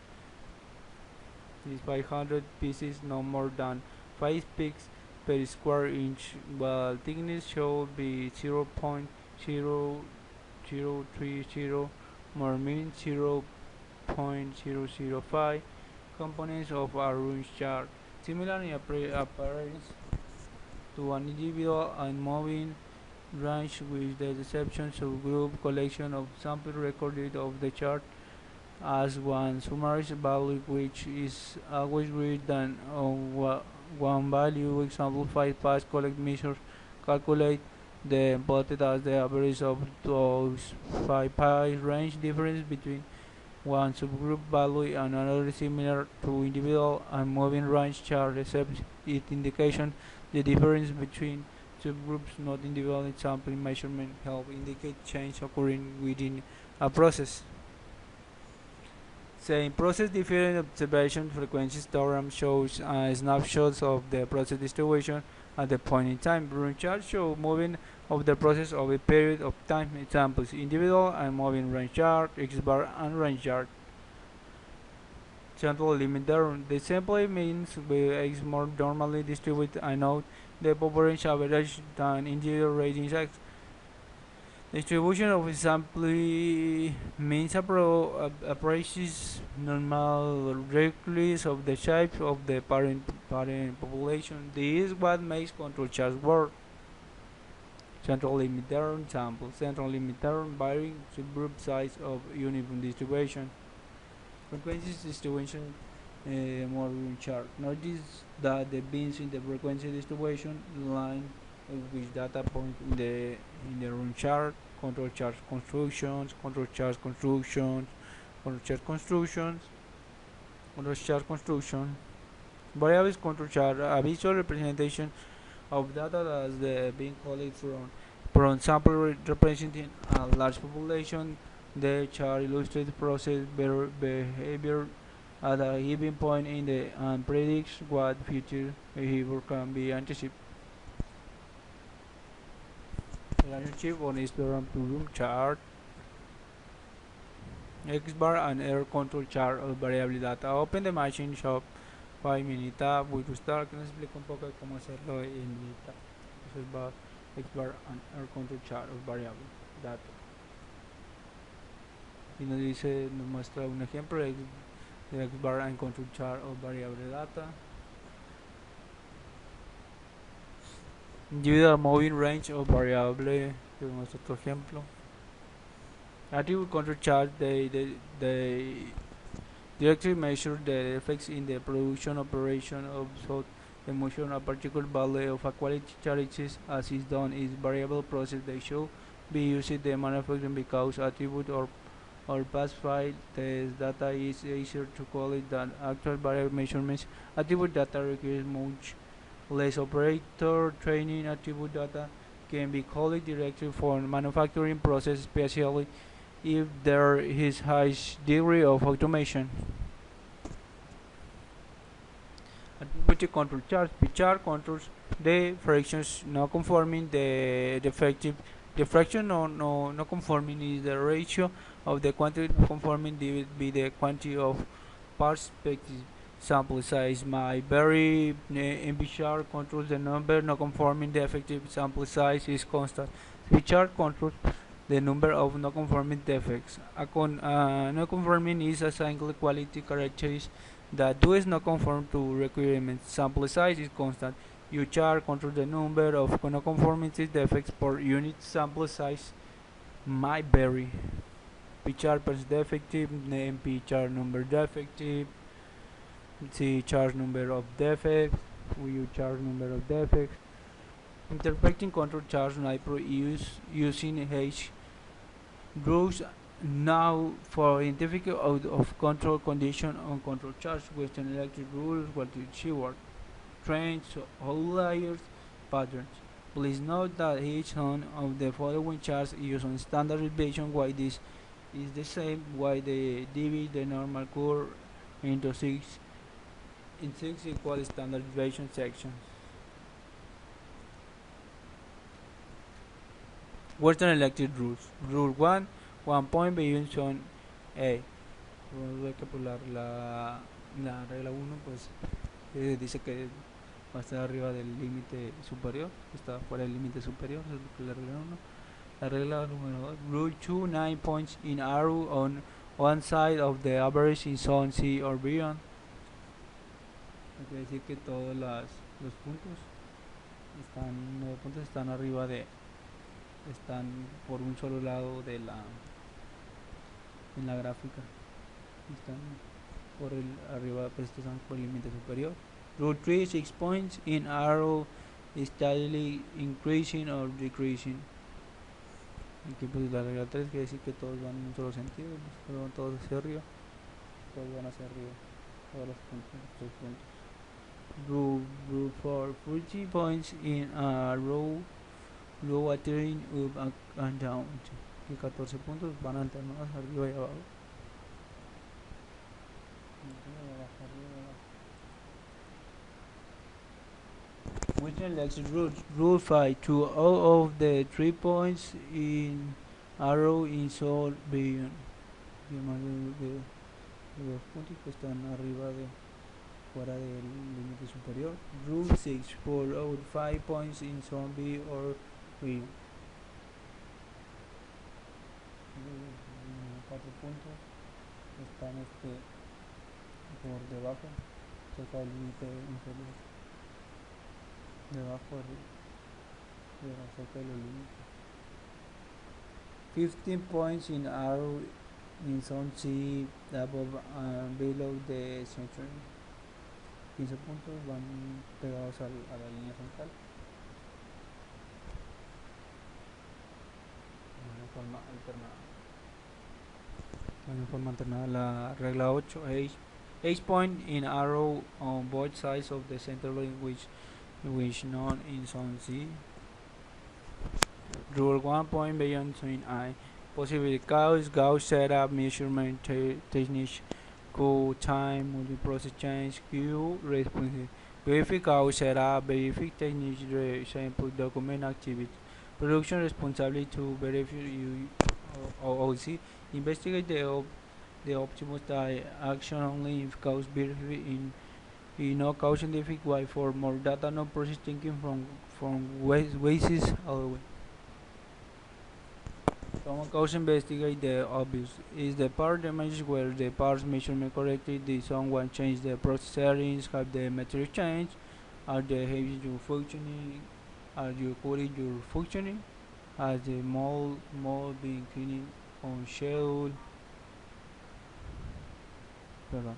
500 pieces, no more than 5 picks per square inch, while thickness should be 0.0030 more mean 0.005. Components of a range chart similar in appearance to an individual and moving range with the exception subgroup collection of sample recorded of the chart as one summary value which is always greater than one value. Example 5 pass collect measures calculate the inputted as the average of those 5 pi range difference between one subgroup value and another similar to individual and moving range chart except it indication the difference between subgroups not individual sampling measurement help indicate change occurring within a process. Saying process different observation frequency histogram shows snapshots of the process distribution at the point in time. Run chart show moving of the process over a period of time. Examples individual and moving range chart, X bar and range chart. Central limit theorem. This simply means with X more normally distributed and note the population average than individual ratings X. Distribution of simply means approaches normal regardless of the shape of the parent population. This is what makes control charts work. Central limit theorem sample. Central limit theorem varying subgroup size of uniform distribution. Frequency distribution model chart. Notice that the bins in the frequency distribution line which data point in the run chart, control chart constructions, control chart constructions, control chart constructions, control chart construction. Variables control chart, a visual representation of data as the being collected from sample representing a large population. The chart illustrates process behavior at a given point in the and predicts what future behavior can be anticipated. Relationship on histogram to room chart, X bar and error control chart of variable data. Open the machine shop 5 minita. Voy to start, que nos explica un poco de cómo hacerlo en minita. Eso es X bar and error control chart of variable data. Y nos dice, nos muestra un ejemplo de X bar and control chart of variable data. Individual moving range of variable, tenemos otro ejemplo. Attribute control chart, they directly measure the effects in the production operation of so the motion a particular value of a quality characteristic as is done is variable process. They should be used in the manufacturing because attribute or pass file test data is easier to collect than actual variable measurements. Attribute data requires much less operator training. Attribute data can be collected directly from manufacturing process, especially if there is high degree of automation. Attribute control charts. The chart controls the fractions not conforming. The fraction no conforming is the ratio of the quantity conforming divided by the quantity of perspective sample size. My very MB chart controls the number not conforming. The effective sample size is constant. The chart controls the number of non-conforming defects. Non-conforming is a single quality characteristic that does not conform to requirements. Sample size is constant. U chart controls the number of non-conformity defects per unit. Sample size might vary. P chart per defective, name P chart number defective, C chart number of defects, U chart number of defects. Interpreting control charts using H rules now for identification of control condition on control charts. Western electric rules, Sheward, trends, outliers, patterns. Please note that each one of the following charts is on standard deviation. Why this is the same? Why they divide the normal curve into six equal standard deviation sections. Western electric rules. Rule 1 point variation A. Voy a calcular la regla 1, pues dice que va a estar arriba del límite superior, está fuera del límite superior, es la regla 1. La regla número 2. Rule 2, 9 points in arrow on one side of the average in zone C or beyond. Quiere decir que todos los puntos están arriba están por un solo lado en la gráfica. están arriba, pues estos están por el límite superior. Rule 3, 6 points in arrow steadily increasing or decreasing. Aquí pues la regla 3 quiere decir que todos van en un solo sentido, van todos hacia arriba, todos van hacia arriba, todos los puntos, los 3 puntos. Rule 4, 40 points in a row altering up and down. Y 14 puntos van alternados arriba y abajo. Which next rule? Rule 5. To all of the 3 points in arrow in soul beyond. Los puntos que están arriba de fuera del límite superior. Rule 6. For all 5 points in zombie or beyond. 4 puntos están por debajo, cerca del límite inferior, debajo de cerca de los límites. 15 points in arrow in zone C above and below the center. 15 puntos van pegados a la línea central. De forma alternada. La regla 8, 8 point in arrow on both sides of the center line which known in zone C. Rule 1 point beyond zone I. Possible Gauss setup measurement technique Q time multiprocess change Q response. Verify Gauss setup, verify technique sample document activity. Production responsibility to verify OC. Investigate the optimal action only if cause verify in no cause scientific way for more data no process thinking from basis other way. Common cause investigate the obvious. Is the part damaged where the parts measurement correctly? Did someone change the process settings? Have the material changed? Are the heavies you functioning? Are you quality your functioning? Has the mold been cleaning on schedule? Perdón.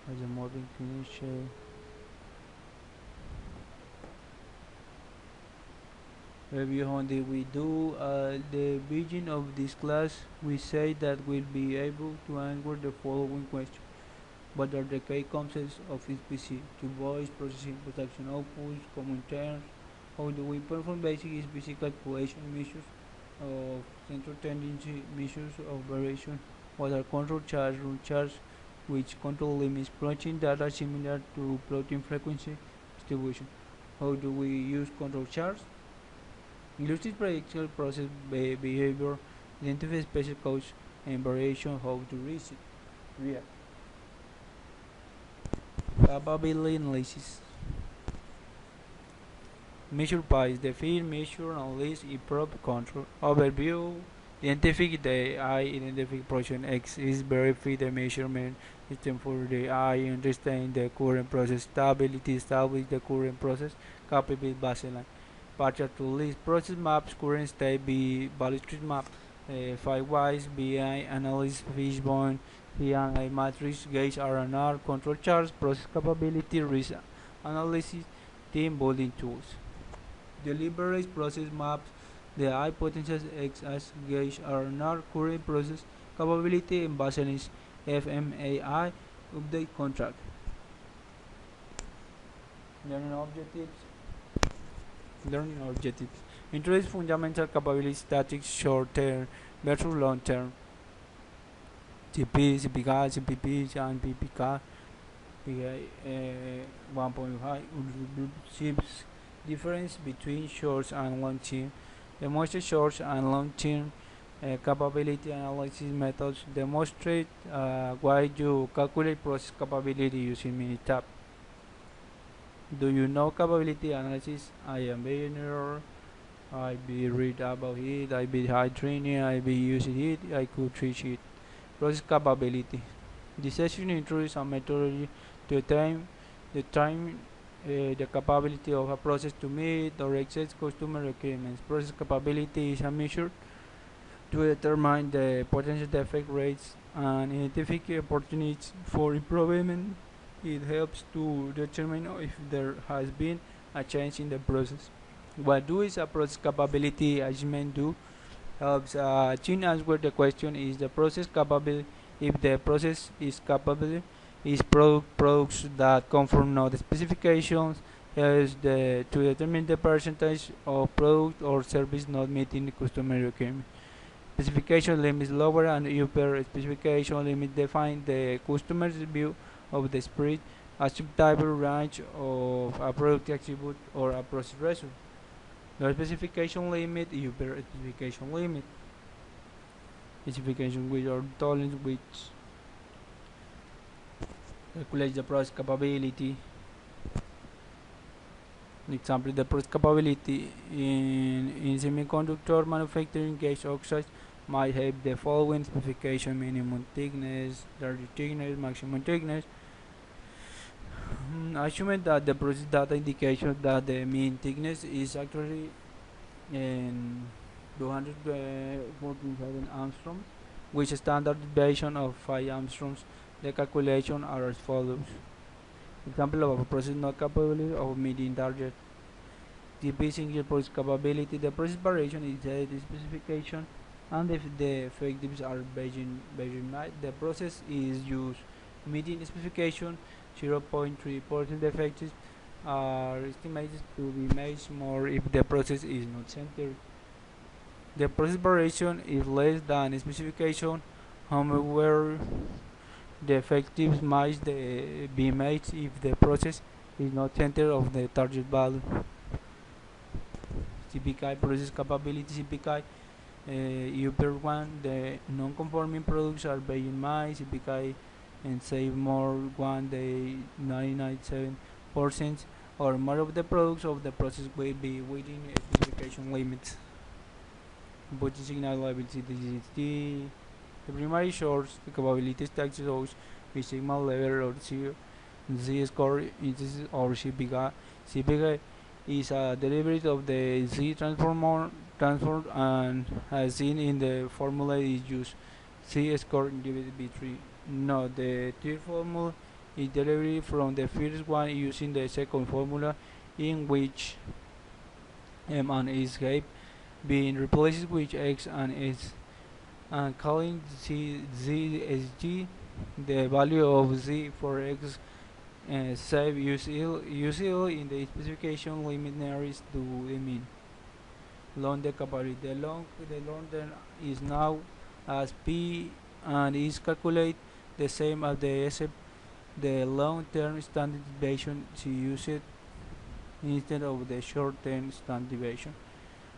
Has the mold been cleaning schedule? Review on did we do the beginning of this class. We say that we'll be able to answer the following question. What are the key concepts of SPC? To voice processing, production outputs, common terms. How do we perform basic SPC calculation measures of central tendency, measures of variation? What are control charts, rule charts, which control limits plotting data similar to plotting frequency distribution? How do we use control charts? Illustrate predictable process behavior, identify special cause and variation, how to react. Capability analysis. Measure bias, define, measure, analyze, improve, control. Overview. Identify the I, identify portion X is verify the measurement system for the I, understand the current process stability, establish the current process, capability baseline. Partial to list process maps, current state, value street map, 5 BI, analysis, fishbone, PNI matrix, gauge R&R, control charts, process capability, risk analysis, team building tools. Deliberate process maps, the I potentials X as gauge R&R, current process capability, and baselines, FMAI, update contract. Learning objectives. Introduce fundamental capability statics short term versus long term. CP, CPK, CPP, and PPK. 1.5 shifts difference between short and long term. Demonstrate short and long term capability analysis methods. Demonstrate why you calculate process capability using Minitab. Do you know capability analysis? I am beginner. I be read about it. I be high training. I be using it. I could teach it. Process capability. This session introduces a methodology to determine the capability of a process to meet or exceed customer requirements. Process capability is a measure to determine the potential defect rates and identify opportunities for improvement. It helps to determine if there has been a change in the process. What do is a process capability assessment do? Helps team answer the question: is the process capable? If the process is capable, is products that conform not the specifications, is to determine the percentage of product or service not meeting the customer requirement. Specification limits lower and upper specification limit define the customer's view of the spread, acceptable range of a product attribute or a process result. Lower specification limit, upper specification limit. Specification with or tolerance which calculates the process capability. Example, the process capability in semiconductor manufacturing gauge oxides might have the following specification: minimum thickness, target thickness, maximum thickness. Assuming that the process data indication that the mean thickness is actually in 247 angstroms, with a standard deviation of 5 angstroms, the calculations are as follows. Example of a process not capable of meeting target. TP single process capability. The process variation is the specification, and if the effectives are Bayesian, the process is used. Meeting specification 0.3% effectives are estimated to be made more if the process is not centered. The process variation is less than specification, however, the effectives might be made if the process is not centered of the target value. CPK process capability CPK upper one, the non-conforming products are being made. CPK and save more one, the 99.7% or more of the products of the process will be within specification limits. Input signal liability the primary source the capability stack shows with sigma level or Z score indices or CPK. CPK is a derivative of the Z transform and as seen in the formula is used Z score divided by 3. No, the third formula is derived from the first one using the second formula in which M and S have been replaced with X and S and calling Z as G. The value of Z for X save usually in the specification limit nearest to the mean. Long capability. The long then is now as P and is calculated the same as the except the long-term standard deviation to use it instead of the short-term standard deviation.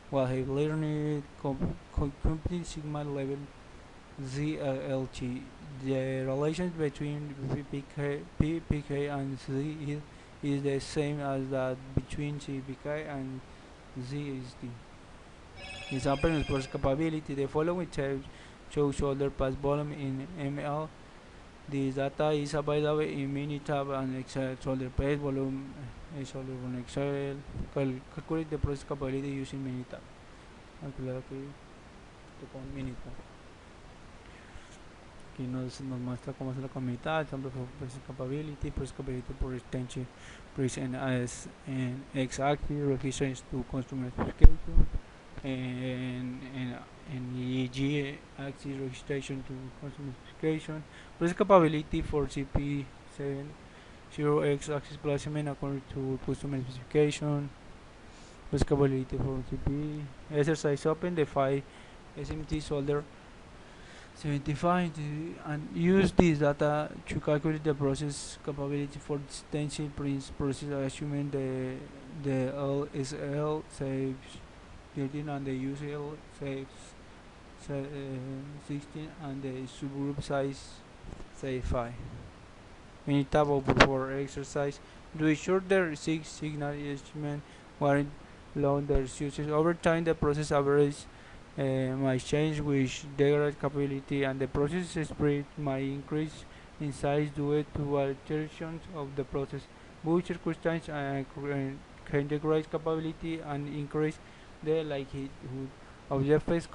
While have learned complete sigma level ZLT. The relation between PK and Z is the same as that between CPK and ZST. Example in process capability. The following table shows shoulder pass volume in ml. This data is available in Minitab and Excel. Shoulder pass volume is available in Excel. Calculate the process capability using Minitab. Calcular aquí con Minitab. Aquí nos muestra cómo hacer la comunidad, example for process capability por extension, present as an x-axis, reference to customer specification, and EG axis registration to customer specification. Process capability for CP7 0x axis placement according to customer specification. Process capability for CP exercise open the 5 SMT solder 75 and use this data to calculate the process capability for extension process assuming the LSL saves 13 and the UCL saves 16 and the subgroup size say 5. Minitab for exercise. Do a shorter 6 signal estimate warrant longer uses. Over time the process average might change with degrade capability and the process spread might increase in size due to alterations of the process. boost circumstance and integrate capability and increase the likelihood of the effects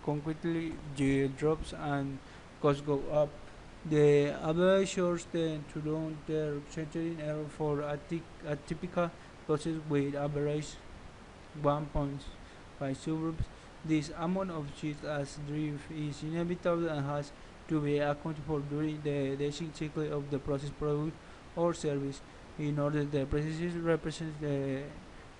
concretely drops and costs go up. The averagers tend to run their centering error for a typical process with average 1.5 suburbs. This amount of shift as drift is inevitable and has to be accounted for during the design cycle of the process product or service. In order the process represents the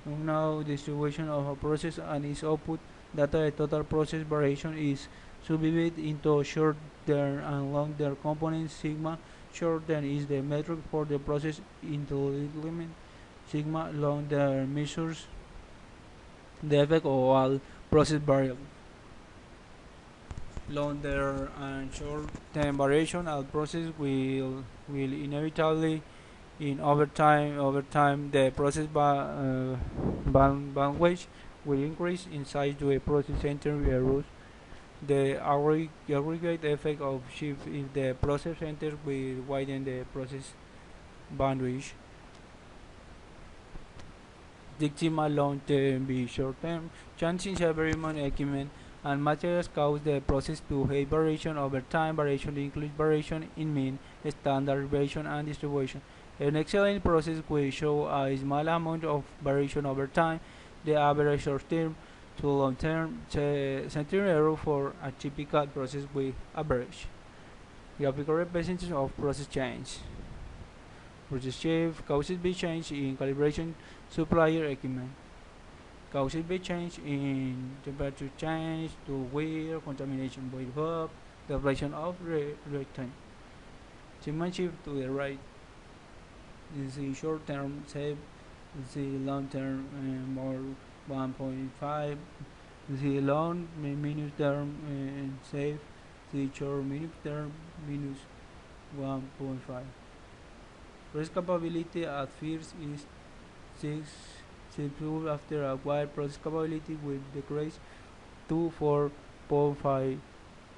now distribution of a process and its output data, the total process variation is subdivided into short-term and long-term components. Sigma short-term is the metric for the process entitlement. Sigma long-term measures the effect of all process variables. Long-term and short-term variation of process will inevitably in over time the process bandwidth will increase in size to a process center errors. The aggregate effect of shift if the process center will widen the process bandwidth. Dictima long term be short term. Changes environment equipment and materials cause the process to have variation over time. Variation includes variation in mean, standard variation and distribution. An excellent process will show a small amount of variation over time. The average short term to long term centering error for a typical process with average. Graphical representation of process change. Process shift causes big change in calibration supplier equipment. Causes big change in temperature change to wear, contamination by bulb, deflation of reactant. Sigma shift to the right. This is short term save. This is long term more 1.5. This is long minus term save. This is short minus term minus 1.5. Process capability at first is 6 seconds after a while process capability will decrease to 4.5.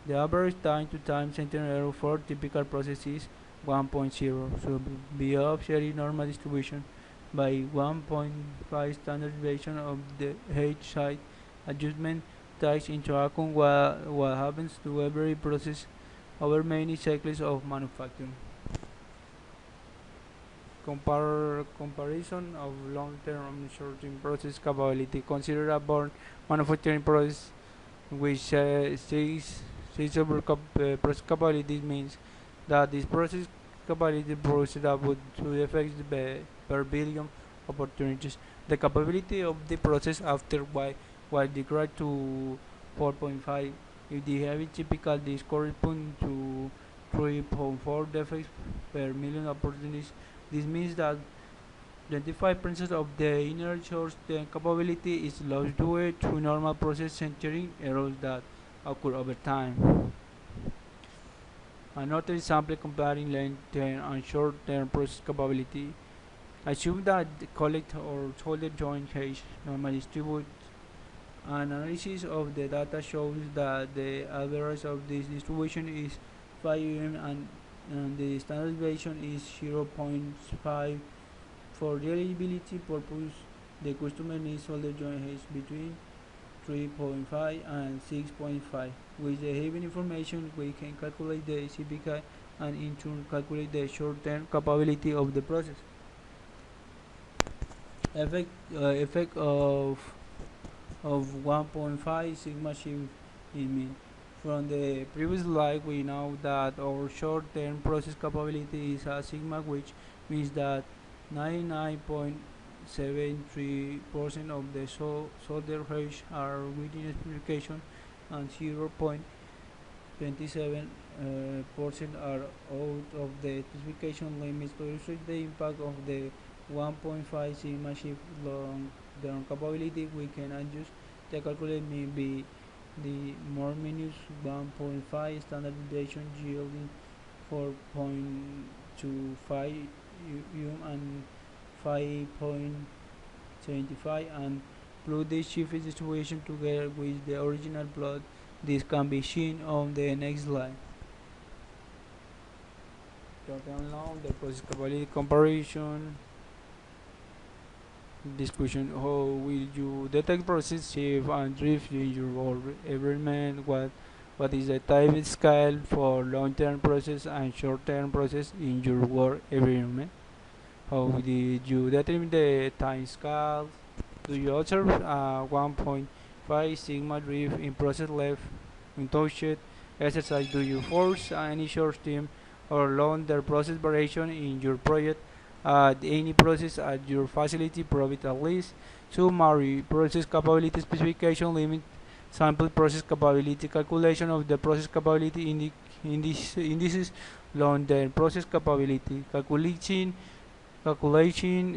The average time to time center error for typical process is 1.0, so be offsetting normal distribution by 1.5 standard deviation of the H side adjustment takes into account what happens to every process over many cycles of manufacturing. Comparison of long-term and short-term process capability. Consider a born manufacturing process which says over process capability means that this process capability produces output to affect per billion opportunities. The capability of the process after y decreased to 4.5. If the heavy typical this corresponds to 3.4 defects per million opportunities. This means that 25% of the inner source capability is lost due to normal process centering errors that occur over time. Another example comparing long-term and short-term process capability. Assume that the collect or solder joint case normally distribute. An analysis of the data shows that the average of this distribution is 5 and the standard deviation is 0.5. For reliability purpose, the customer needs solder joint height between 3.5 and 6.5. With the given information, we can calculate the CPK and in turn calculate the short-term capability of the process. Effect of 1.5 sigma shift in mean. From the previous slide, we know that our short-term process capability is a sigma, which means that 99.73% of the solder range are within specification and 0.27% are out of the specification limits. To illustrate the impact of the 1.5 sigma shift long-term capability, we can adjust the calculation may be the more minus 1.5 standard deviation yielding 4.25 and 5.75 and plot the shift distribution together with the original plot. This can be seen on the next slide. Short-term long, the process capability comparison. this question: how will you detect process shift and drift in your environment? What is the time scale for long-term process and short-term process in your work environment? How did you determine the time scale? Do you observe 1.5 sigma drift in process left untouched? Exercise: do you force any short-term or long-term process variation in your project? Any process at your facility provide at least summary process capability specification limit sample process capability calculation of the process capability indices long-term process capability calculation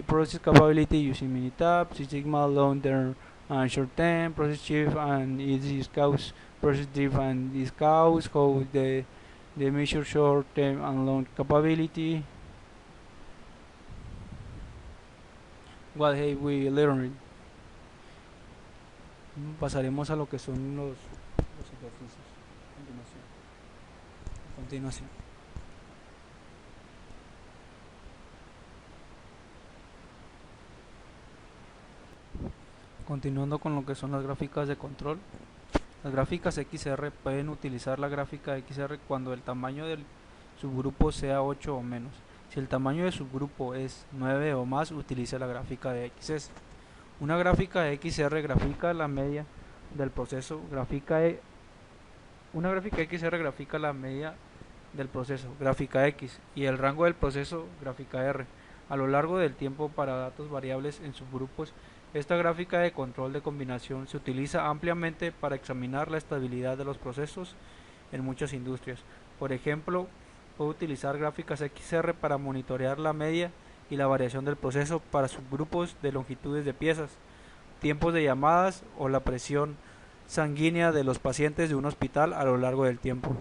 process capability using Minitab, Six Sigma long-term and short-term process shift, and it is cause process drift and is cause how the measure short-term and long capability. What have we learned? Pasaremos a lo que son los ejercicios. Continuación. Continuando con lo que son las gráficas de control. Las gráficas XR pueden utilizar la gráfica XR cuando el tamaño del subgrupo sea 8 o menos. Si el tamaño del subgrupo es 9 o más, utilice la gráfica de XS. Una gráfica de XR grafica la media del proceso, una gráfica XR grafica la media del proceso, gráfica X, y el rango del proceso, gráfica R, a lo largo del tiempo para datos variables en subgrupos. Esta gráfica de control de combinación se utiliza ampliamente para examinar la estabilidad de los procesos en muchas industrias. Por ejemplo, puede utilizar gráficas XR para monitorear la media y la variación del proceso para subgrupos de longitudes de piezas, tiempos de llamadas o la presión sanguínea de los pacientes de un hospital a lo largo del tiempo.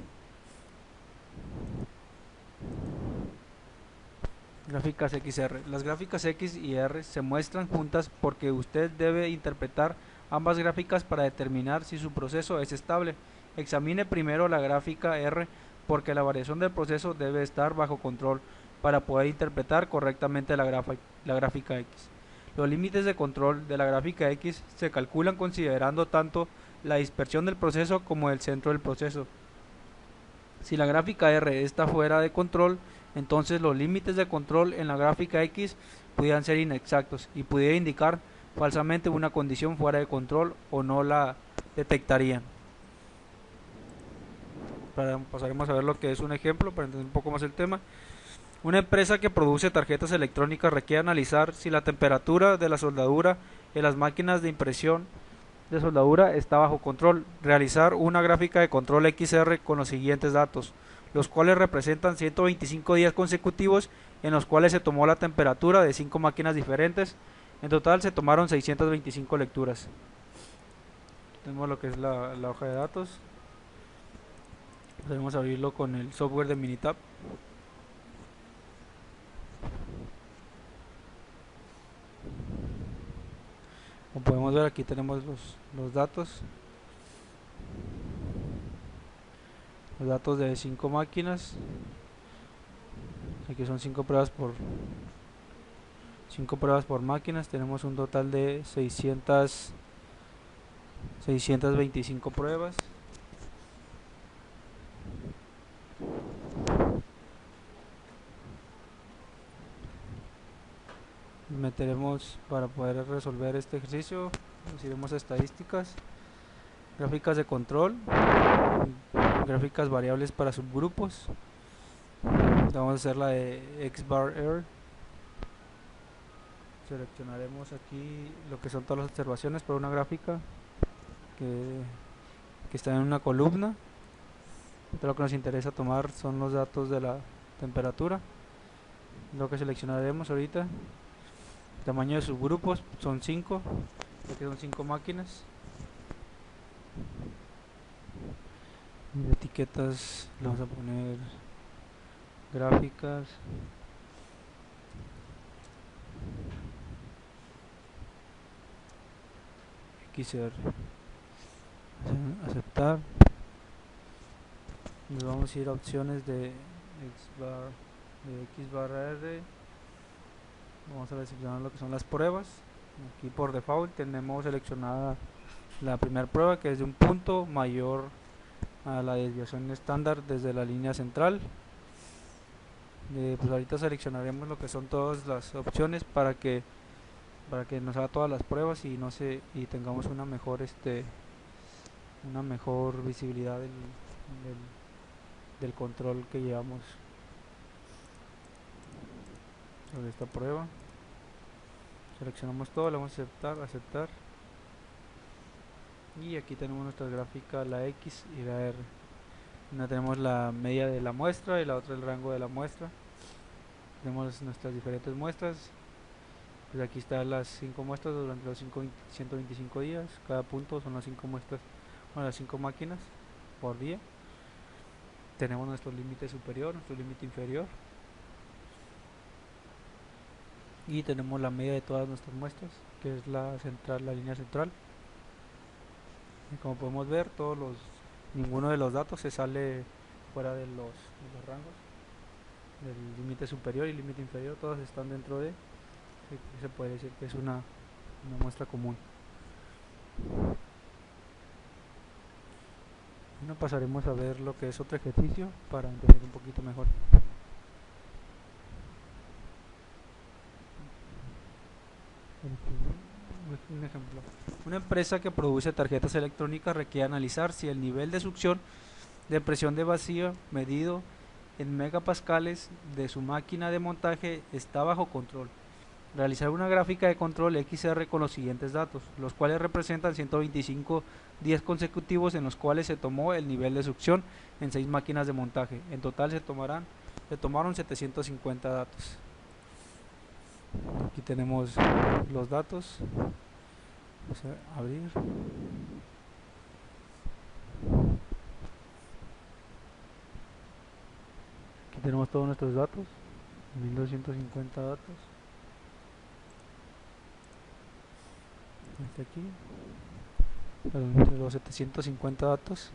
Gráficas XR. Las gráficas X y R se muestran juntas porque usted debe interpretar ambas gráficas para determinar si su proceso es estable. Examine primero la gráfica R porque la variación del proceso debe estar bajo control para poder interpretar correctamente la gráfica X. Los límites de control de la gráfica X se calculan considerando tanto la dispersión del proceso como el centro del proceso. Si la gráfica R está fuera de control, entonces los límites de control en la gráfica X pudieran ser inexactos y pudiera indicar falsamente una condición fuera de control o no la detectarían. Pasaremos a ver lo que es un ejemplo para entender un poco más el tema. Una empresa que produce tarjetas electrónicas requiere analizar si la temperatura de la soldadura en las máquinas de impresión de soldadura está bajo control. Realizar una gráfica de control XR con los siguientes datos, los cuales representan 125 días consecutivos en los cuales se tomó la temperatura de 5 máquinas diferentes. En total se tomaron 625 lecturas. Tenemos lo que es la hoja de datos. Podemos abrirlo con el software de Minitab. Como podemos ver, aquí tenemos los datos. Los datos de 5 máquinas. Aquí son 5 pruebas por máquinas. Tenemos un total de 625 pruebas. Meteremos para poder resolver este ejercicio. Nos iremos a estadísticas, gráficas de control, gráficas variables para subgrupos. Vamos a hacer la de X bar R. Seleccionaremos aquí lo que son todas las observaciones por una gráfica que está en una columna. Lo que nos interesa tomar son los datos de la temperatura. Lo que seleccionaremos ahorita, el tamaño de subgrupos son 5, porque son 5 máquinas. De etiquetas le vamos a poner gráficas. XR. Aceptar. Nos vamos a ir a opciones de X bar R. Vamos a seleccionar lo que son las pruebas. Aquí por default tenemos seleccionada la primera prueba, que es de un punto mayor a la desviación estándar desde la línea central. Pues ahorita seleccionaremos lo que son todas las opciones para que nos haga todas las pruebas y no se y tengamos una mejor visibilidad del control que llevamos sobre esta prueba. Seleccionamos todo, le vamos a aceptar, y aquí tenemos nuestra gráfica, la X y la R. Una tenemos la media de la muestra y la otra el rango de la muestra. Tenemos nuestras diferentes muestras. Pues aquí están las 5 muestras durante los 125 días. Cada punto son las 5 muestras, bueno, las 5 máquinas por día. Tenemos nuestro límite superior, nuestro límite inferior, y tenemos la media de todas nuestras muestras, que es la central, la línea central. Y como podemos ver, ninguno de los datos se sale fuera de los rangos del límite superior y límite inferior, todos están dentro de, se puede decir que es una muestra común. Bueno, pasaremos a ver lo que es otro ejercicio para entender un poquito mejor. Un ejemplo: una empresa que produce tarjetas electrónicas requiere analizar si el nivel de succión de presión de vacío medido en megapascales de su máquina de montaje está bajo control. Realizar una gráfica de control XR con los siguientes datos, los cuales representan 125 días consecutivos en los cuales se tomó el nivel de succión en 6 máquinas de montaje. En total se tomaron 750 datos. Aquí tenemos los datos. Vamos a abrir. Aquí tenemos todos nuestros datos, 1250 datos. Este aquí, los 750 datos.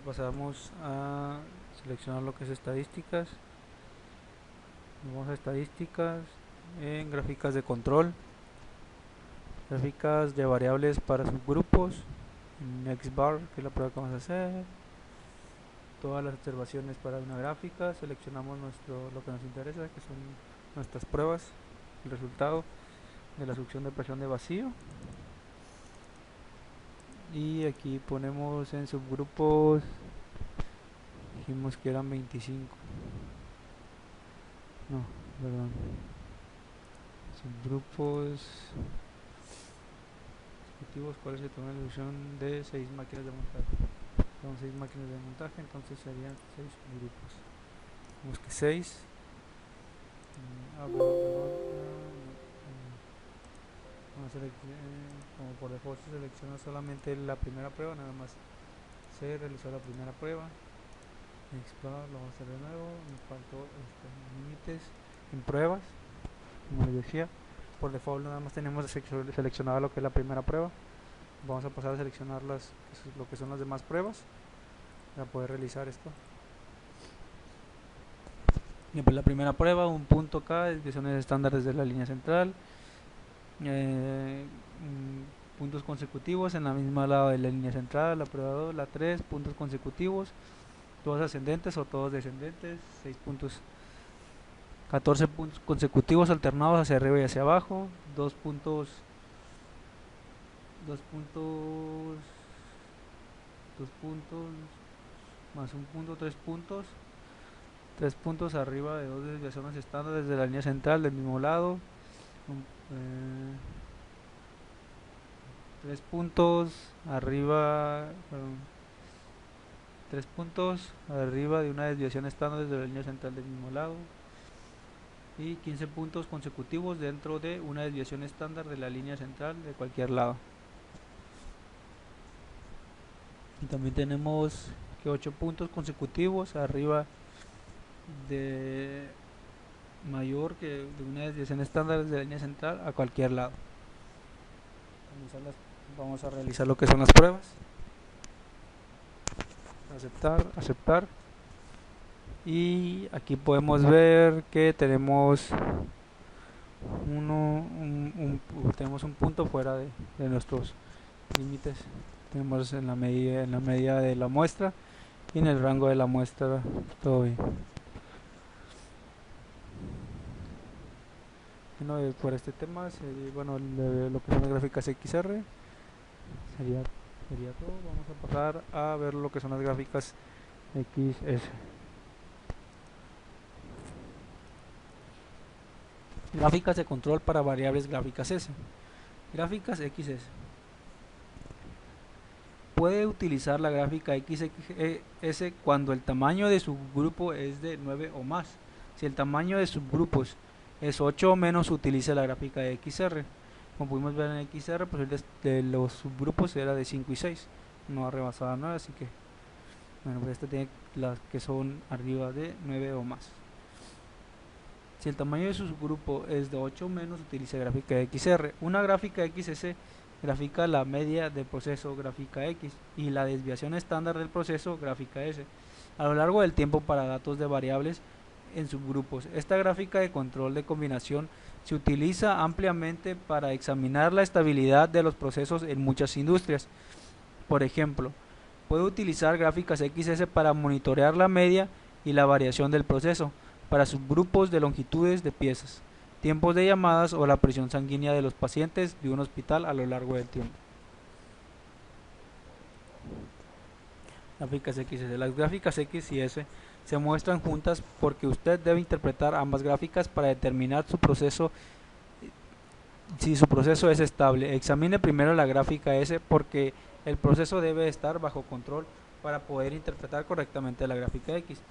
Pasamos a seleccionar lo que es estadísticas. Vamos a estadísticas, en gráficas de control, gráficas de variables para subgrupos, en XBAR, que es la prueba que vamos a hacer, todas las observaciones para una gráfica. Seleccionamos lo que nos interesa, que son nuestras pruebas, el resultado de la succión de presión de vacío, y aquí ponemos en subgrupos, dijimos que eran 25, no, perdón, subgrupos ejecutivos, cuáles se toman la succión de 6 máquinas de montaje. Son 6 máquinas de montaje, entonces serían 6 subgrupos. Vemos que 6. Como por default se selecciona solamente la primera prueba, nada más se realizó la primera prueba. Explorar, lo vamos a hacer de nuevo. Me faltó límites en pruebas, como les decía. Por default nada más tenemos seleccionado lo que es la primera prueba. Vamos a pasar a seleccionar lo que son las demás pruebas para poder realizar esto. Y pues la primera prueba, un punto acá, desviaciones estándares de la línea central, puntos consecutivos en la misma lado de la línea central. La prueba 2, la 3, puntos consecutivos, todos ascendentes o todos descendentes, 6 puntos, 14 puntos consecutivos alternados hacia arriba y hacia abajo, 2 puntos más un punto, 3 puntos, 3 puntos arriba de 2 desviaciones estándar desde la línea central del mismo lado, 3 puntos arriba, 3 puntos arriba de una desviación estándar desde la línea central del mismo lado, y 15 puntos consecutivos dentro de una desviación estándar de la línea central de cualquier lado. Y también tenemos que 8 puntos consecutivos arriba de mayor que de una desviación estándar de la línea central a cualquier lado. Vamos a realizar lo que son las pruebas. aceptar. Y aquí podemos ver que tenemos tenemos un punto fuera de nuestros límites. Tenemos en la medida de la muestra y en el rango de la muestra todo bien. Bueno, por este tema, bueno, lo que son las gráficas XR sería todo. Vamos a pasar a ver lo que son las gráficas XS. Gráficas de control para variables gráficas S. Gráficas XS. Puede utilizar la gráfica XS cuando el tamaño de su grupo es de 9 o más. Si el tamaño de subgrupos es 8 o menos, utiliza la gráfica de XR. Como pudimos ver en XR, pues el de los subgrupos era de 5 y 6, no ha rebasado 9, así que bueno, pues este tiene las que son arriba de 9 o más. Si el tamaño de su subgrupo es de 8 o menos, utiliza gráfica de XR. Una gráfica XS grafica la media del proceso, gráfica X, y la desviación estándar del proceso, gráfica S, a lo largo del tiempo para datos de variables en subgrupos. Esta gráfica de control de combinación se utiliza ampliamente para examinar la estabilidad de los procesos en muchas industrias. Por ejemplo, puede utilizar gráficas XS para monitorear la media y la variación del proceso, para subgrupos de longitudes de piezas, tiempos de llamadas o la presión sanguínea de los pacientes de un hospital a lo largo del tiempo. Gráficas XS. Las gráficas X y S se muestran juntas porque usted debe interpretar ambas gráficas para determinar si su proceso es estable. Examine primero la gráfica S porque el proceso debe estar bajo control para poder interpretar correctamente la gráfica X.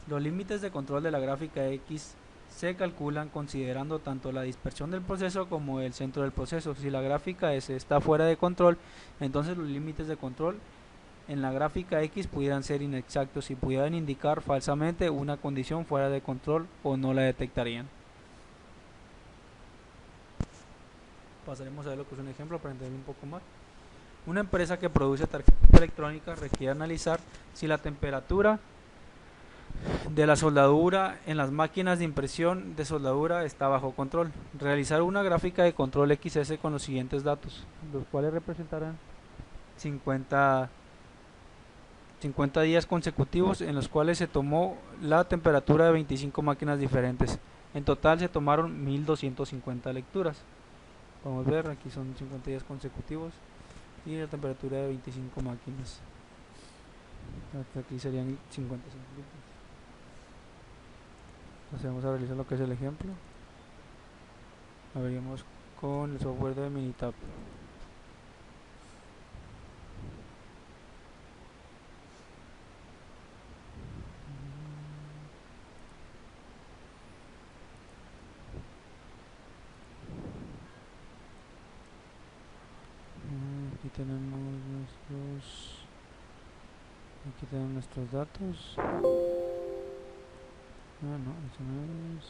Los límites de control de la gráfica X se calculan considerando tanto la dispersión del proceso como el centro del proceso. Si la gráfica S está fuera de control, entonces los límites de control en la gráfica X pudieran ser inexactos y pudieran indicar falsamente una condición fuera de control o no la detectarían. Pasaremos a ver lo que es un ejemplo para entender un poco más. Una empresa que produce tarjetas electrónicas requiere analizar si la temperatura de la soldadura en las máquinas de impresión de soldadura está bajo control. Realizar una gráfica de control XS con los siguientes datos, los cuales representarán 50 días consecutivos en los cuales se tomó la temperatura de 25 máquinas diferentes. En total se tomaron 1250 lecturas. Vamos a ver, aquí son 50 días consecutivos y la temperatura de 25 máquinas. Aquí serían 55 litros. Entonces vamos a realizar lo que es el ejemplo. Lo veríamos con el software de Minitab. Aquí tenemos nuestros datos. No, eso no es.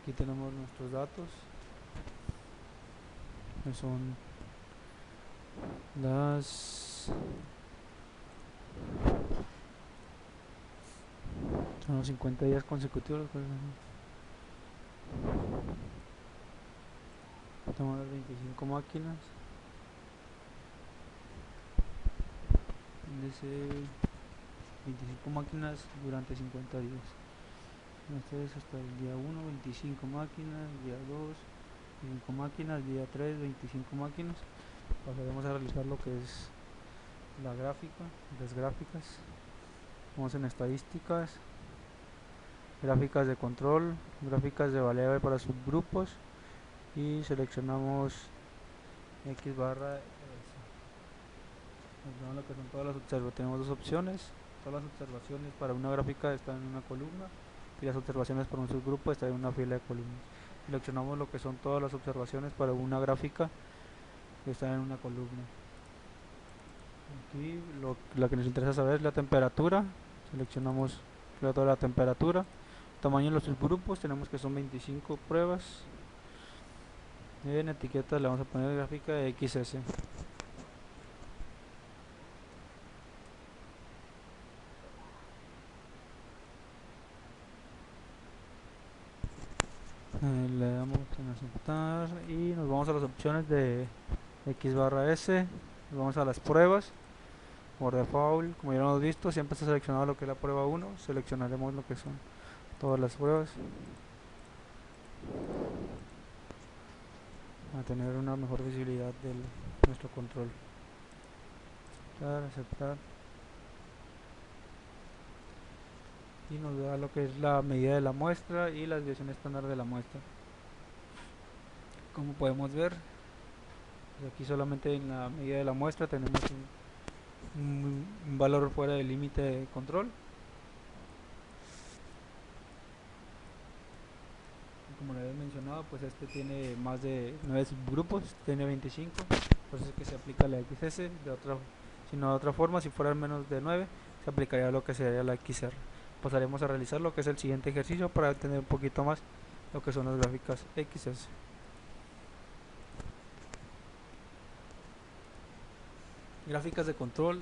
Aquí tenemos nuestros datos, que son los 50 días consecutivos. Tenemos las 25 máquinas. Dice 25 máquinas durante 50 días. Entonces hasta el día 1, 25 máquinas, día 2, 25 máquinas, día 3, 25 máquinas. Pasaremos a realizar lo que es la gráfica, las gráficas. Vamos en estadísticas, gráficas de control, gráficas de variable para subgrupos y seleccionamos X barra S. Lo que son todas las observaciones. Tenemos dos opciones. Todas las observaciones para una gráfica están en una columna y las observaciones para un subgrupo están en una fila de columnas. Seleccionamos lo que son todas las observaciones para una gráfica que está en una columna. Aquí lo que nos interesa saber es la temperatura. Seleccionamos toda la temperatura. Tamaño de los subgrupos, tenemos que son 25 pruebas. En etiqueta le vamos a poner gráfica de XS. Le damos en aceptar y nos vamos a las opciones de X barra S. Nos vamos a las pruebas. Por default, como ya lo hemos visto, siempre está seleccionado lo que es la prueba 1. Seleccionaremos lo que son todas las pruebas para tener una mejor visibilidad de nuestro control. Aceptar y nos da lo que es la medida de la muestra y la desviación estándar de la muestra. Como podemos ver, pues aquí solamente en la medida de la muestra tenemos un valor fuera del límite de control. Como le había mencionado, pues este tiene más de 9 subgrupos, tiene 25, por eso es que se aplica la XS. Si no de otra forma, si fueran menos de 9, se aplicaría lo que sería la XR. Pasaremos a realizar lo que es el siguiente ejercicio para entender un poquito más lo que son las gráficas XS. Gráficas de control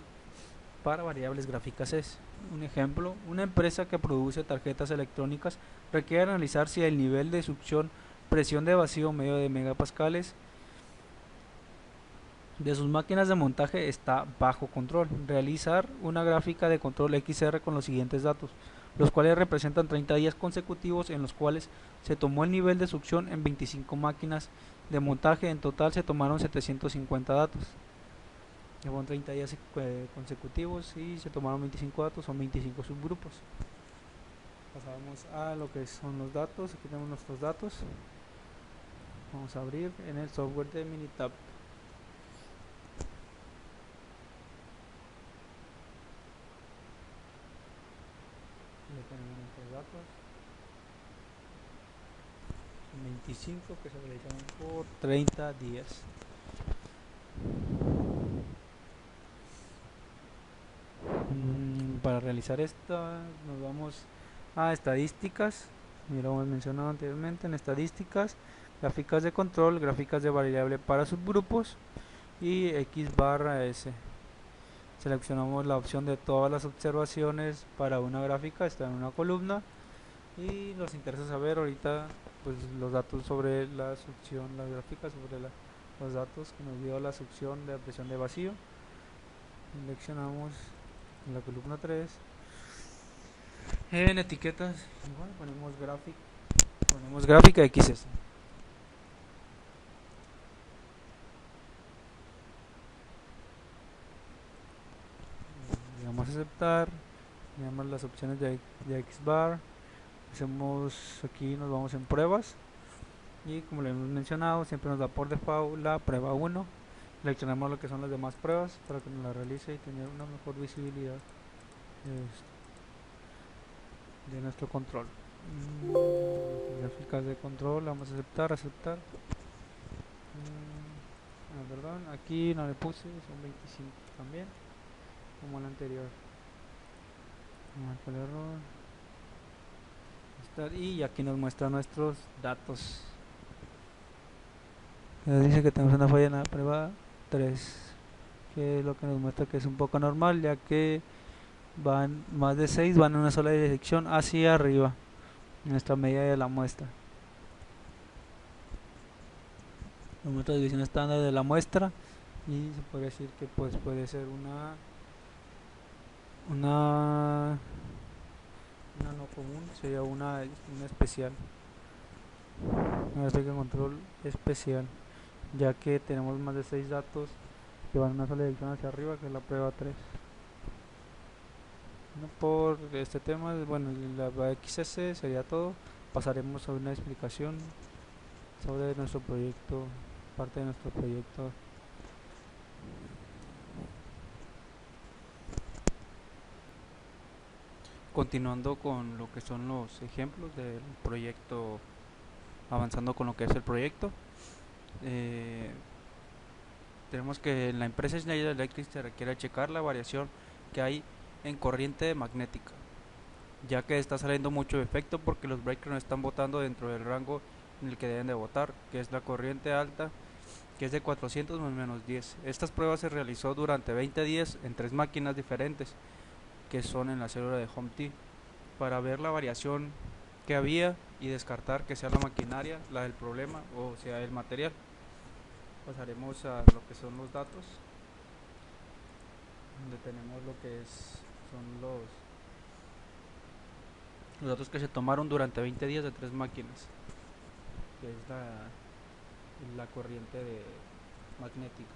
para variables gráficas es un ejemplo. Una empresa que produce tarjetas electrónicas requiere analizar si el nivel de succión, presión de vacío medio de megapascales de sus máquinas de montaje está bajo control. Realizar una gráfica de control XR con los siguientes datos, los cuales representan 30 días consecutivos en los cuales se tomó el nivel de succión en 25 máquinas de montaje. En total se tomaron 750 datos. Llevan 30 días consecutivos y se tomaron 25 datos, son 25 subgrupos. Pasamos a lo que son los datos. Aquí tenemos nuestros datos. Vamos a abrir en el software de Minitab. Ya tenemos nuestros datos. Son 25 que se realizaron por 30 días. Para realizar esta nos vamos a estadísticas. Ya lo hemos mencionado anteriormente. En estadísticas, gráficas de control, gráficas de variable para subgrupos y X barra S. Seleccionamos la opción de todas las observaciones para una gráfica, está en una columna, y nos interesa saber ahorita pues los datos sobre la succión, las gráficas sobre los datos que nos dio la succión de la presión de vacío. Seleccionamos en la columna 3. En etiquetas igual ponemos gráfica XS. Le damos a aceptar, le damos las opciones de Xbar. Hacemos aquí, nos vamos en pruebas y como le hemos mencionado, siempre nos da por default la prueba 1. Seleccionamos lo que son las demás pruebas para que nos la realice y tener una mejor visibilidad de nuestro control. Gráficas de control, vamos a aceptar. Perdón, aquí no le puse, son 25 también, como el anterior. Marco el error. Y aquí nos muestra nuestros datos. Dice que tenemos una falla en la prueba 3, que es lo que nos muestra que es un poco normal, ya que van más de 6 van en una sola dirección hacia arriba, nuestra medida de la muestra. Nuestra división estándar de la muestra, y se puede decir que pues puede ser una no común, sería una especial, una gráfica de control especial, ya que tenemos más de 6 datos que van en una sola dirección hacia arriba, que es la prueba 3. Por este tema, bueno, la XS sería todo. Pasaremos a una explicación sobre nuestro proyecto, parte de nuestro proyecto. Continuando con lo que son los ejemplos del proyecto, avanzando con lo que es el proyecto, tenemos que en la empresa Schneider Electric se requiere checar la variación que hay en corriente magnética, ya que está saliendo mucho efecto porque los breakers no están botando dentro del rango en el que deben de botar, que es la corriente alta, que es de 400 más menos 10. Estas pruebas se realizó durante 20 días en 3 máquinas diferentes, que son en la célula de Home T, para ver la variación que había y descartar que sea la maquinaria la del problema o sea el material. Pasaremos a lo que son los datos, donde tenemos lo que son los datos que se tomaron durante 20 días de 3 máquinas, que es la corriente magnética.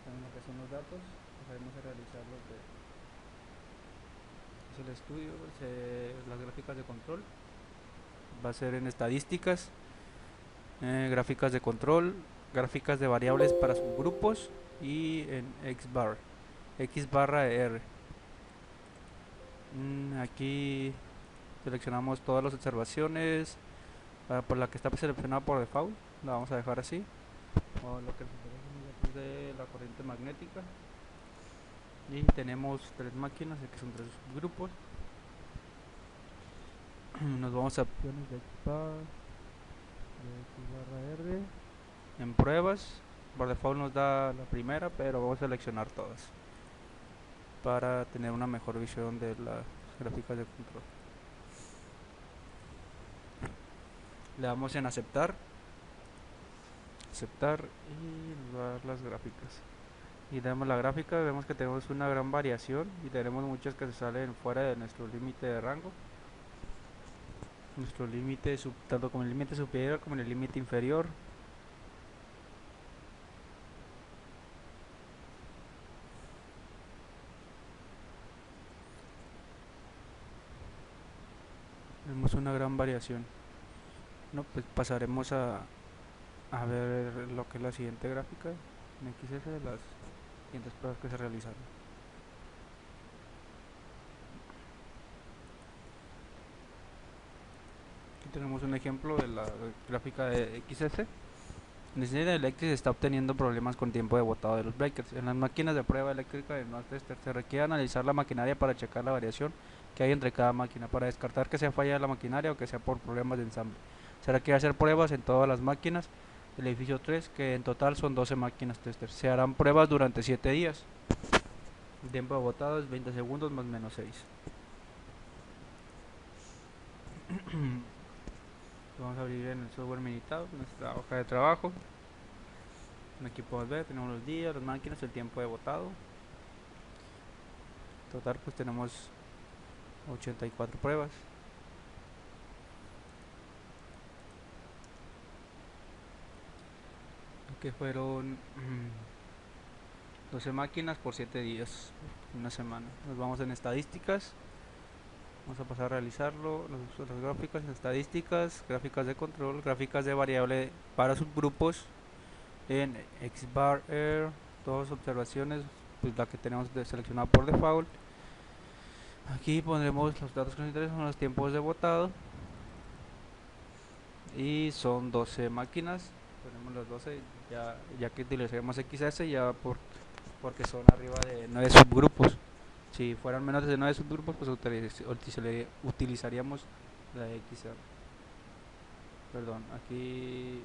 También lo que son los datos, pasaremos a realizar lo que es el estudio, las gráficas de control. Va a ser en estadísticas, gráficas de control, gráficas de variables para subgrupos y en X barra R. Aquí seleccionamos todas las observaciones. Por la que está seleccionada por default la vamos a dejar así, o lo que es de la corriente magnética, y tenemos 3 máquinas que son 3 subgrupos. Nos vamos a opciones de X barra R. En pruebas, por default nos da la primera, pero vamos a seleccionar todas para tener una mejor visión de las gráficas de control. Le damos en aceptar y nos va a dar las gráficas. Y damos la gráfica, vemos que tenemos una gran variación y tenemos muchas que se salen fuera de nuestro límite de rango. Nuestro límite, tanto como el límite superior como en el límite inferior. Vemos una gran variación. No, pues pasaremos a ver lo que es la siguiente gráfica en XS de las siguientes pruebas que se realizaron. Aquí tenemos un ejemplo de la gráfica de XS. En Schneider Electric se está obteniendo problemas con tiempo de botado de los breakers. En las máquinas de prueba eléctrica de Node Tester se requiere analizar la maquinaria para checar la variación que hay entre cada máquina, para descartar que sea falla de la maquinaria o que sea por problemas de ensamble. Se requiere hacer pruebas en todas las máquinas del edificio 3, que en total son 12 máquinas tester. Se harán pruebas durante 7 días. El tiempo de botado es 20 segundos más menos 6. Vamos a abrir en el software Minitab nuestra hoja de trabajo. Aquí podemos ver, tenemos los días, las máquinas, el tiempo de botado. Total pues tenemos 84 pruebas. Que fueron 12 máquinas por 7 días, una semana. Nos vamos en estadísticas. Vamos a pasar a realizarlo. Las gráficas en estadísticas, gráficas de control, gráficas de variable para subgrupos en XBAR Air, todas observaciones, pues la que tenemos seleccionada por default. Aquí pondremos los datos que nos interesan, son los tiempos de botado, y son 12 máquinas. Ponemos los 12 ya que utilizaremos XS ya porque son arriba de 9 subgrupos. Si fueran menos de 9 subgrupos, pues utilizaríamos la XR. Perdón, aquí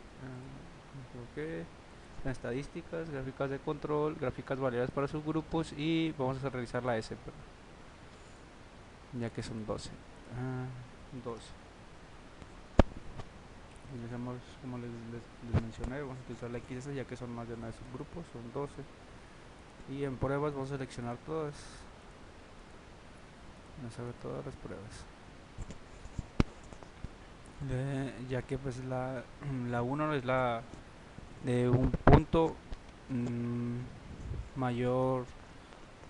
en estadísticas, gráficas de control, gráficas variables para subgrupos, y vamos a realizar la S, ya que son 12. 12. Utilizamos, como les mencioné, vamos a utilizar la XS ya que son más de 9 subgrupos, son 12. Y en pruebas vamos a seleccionar todas. Vamos a ver todas las pruebas. Ya que pues la 1 es la de un punto mayor,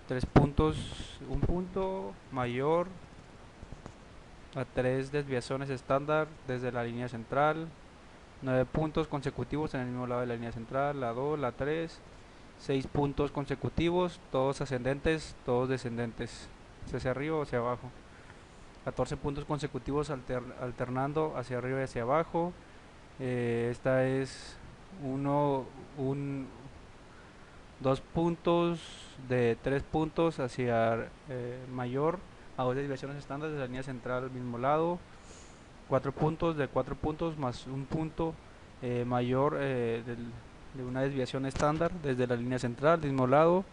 3 puntos, un punto mayor a 3 desviaciones estándar desde la línea central, 9 puntos consecutivos en el mismo lado de la línea central, la 2, la 3, 6 puntos consecutivos, todos ascendentes, todos descendentes, hacia arriba o hacia abajo, 14 puntos consecutivos alternando hacia arriba y hacia abajo. Esta es 2 puntos de 3 puntos hacia mayor a 2 desviaciones estándar de la línea central al mismo lado, 4 puntos de 4 puntos más un punto mayor de una desviación estándar desde la línea central al mismo lado,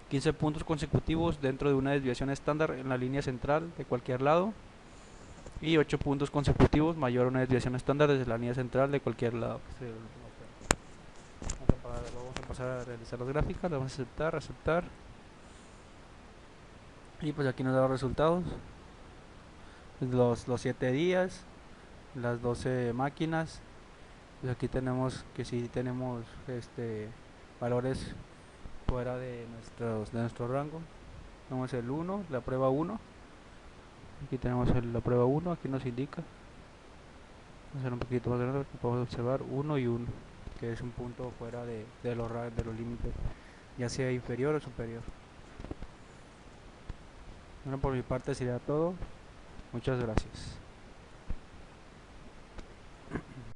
15 puntos consecutivos dentro de una desviación estándar en la línea central de cualquier lado, y 8 puntos consecutivos mayor a una desviación estándar desde la línea central de cualquier lado. Vamos a pasar a realizar las gráficas, le vamos a aceptar, aceptar, y pues aquí nos da los resultados, los 7 días, las 12 máquinas. Pues aquí tenemos que sí tenemos valores fuera de nuestro rango. Tenemos el 1, la prueba 1. Aquí tenemos la prueba 1, aquí nos indica. Vamos a hacer un poquito más grande, podemos observar 1 y 1, que es un punto fuera de los límites, ya sea inferior o superior. Bueno, por mi parte sería todo. Muchas gracias.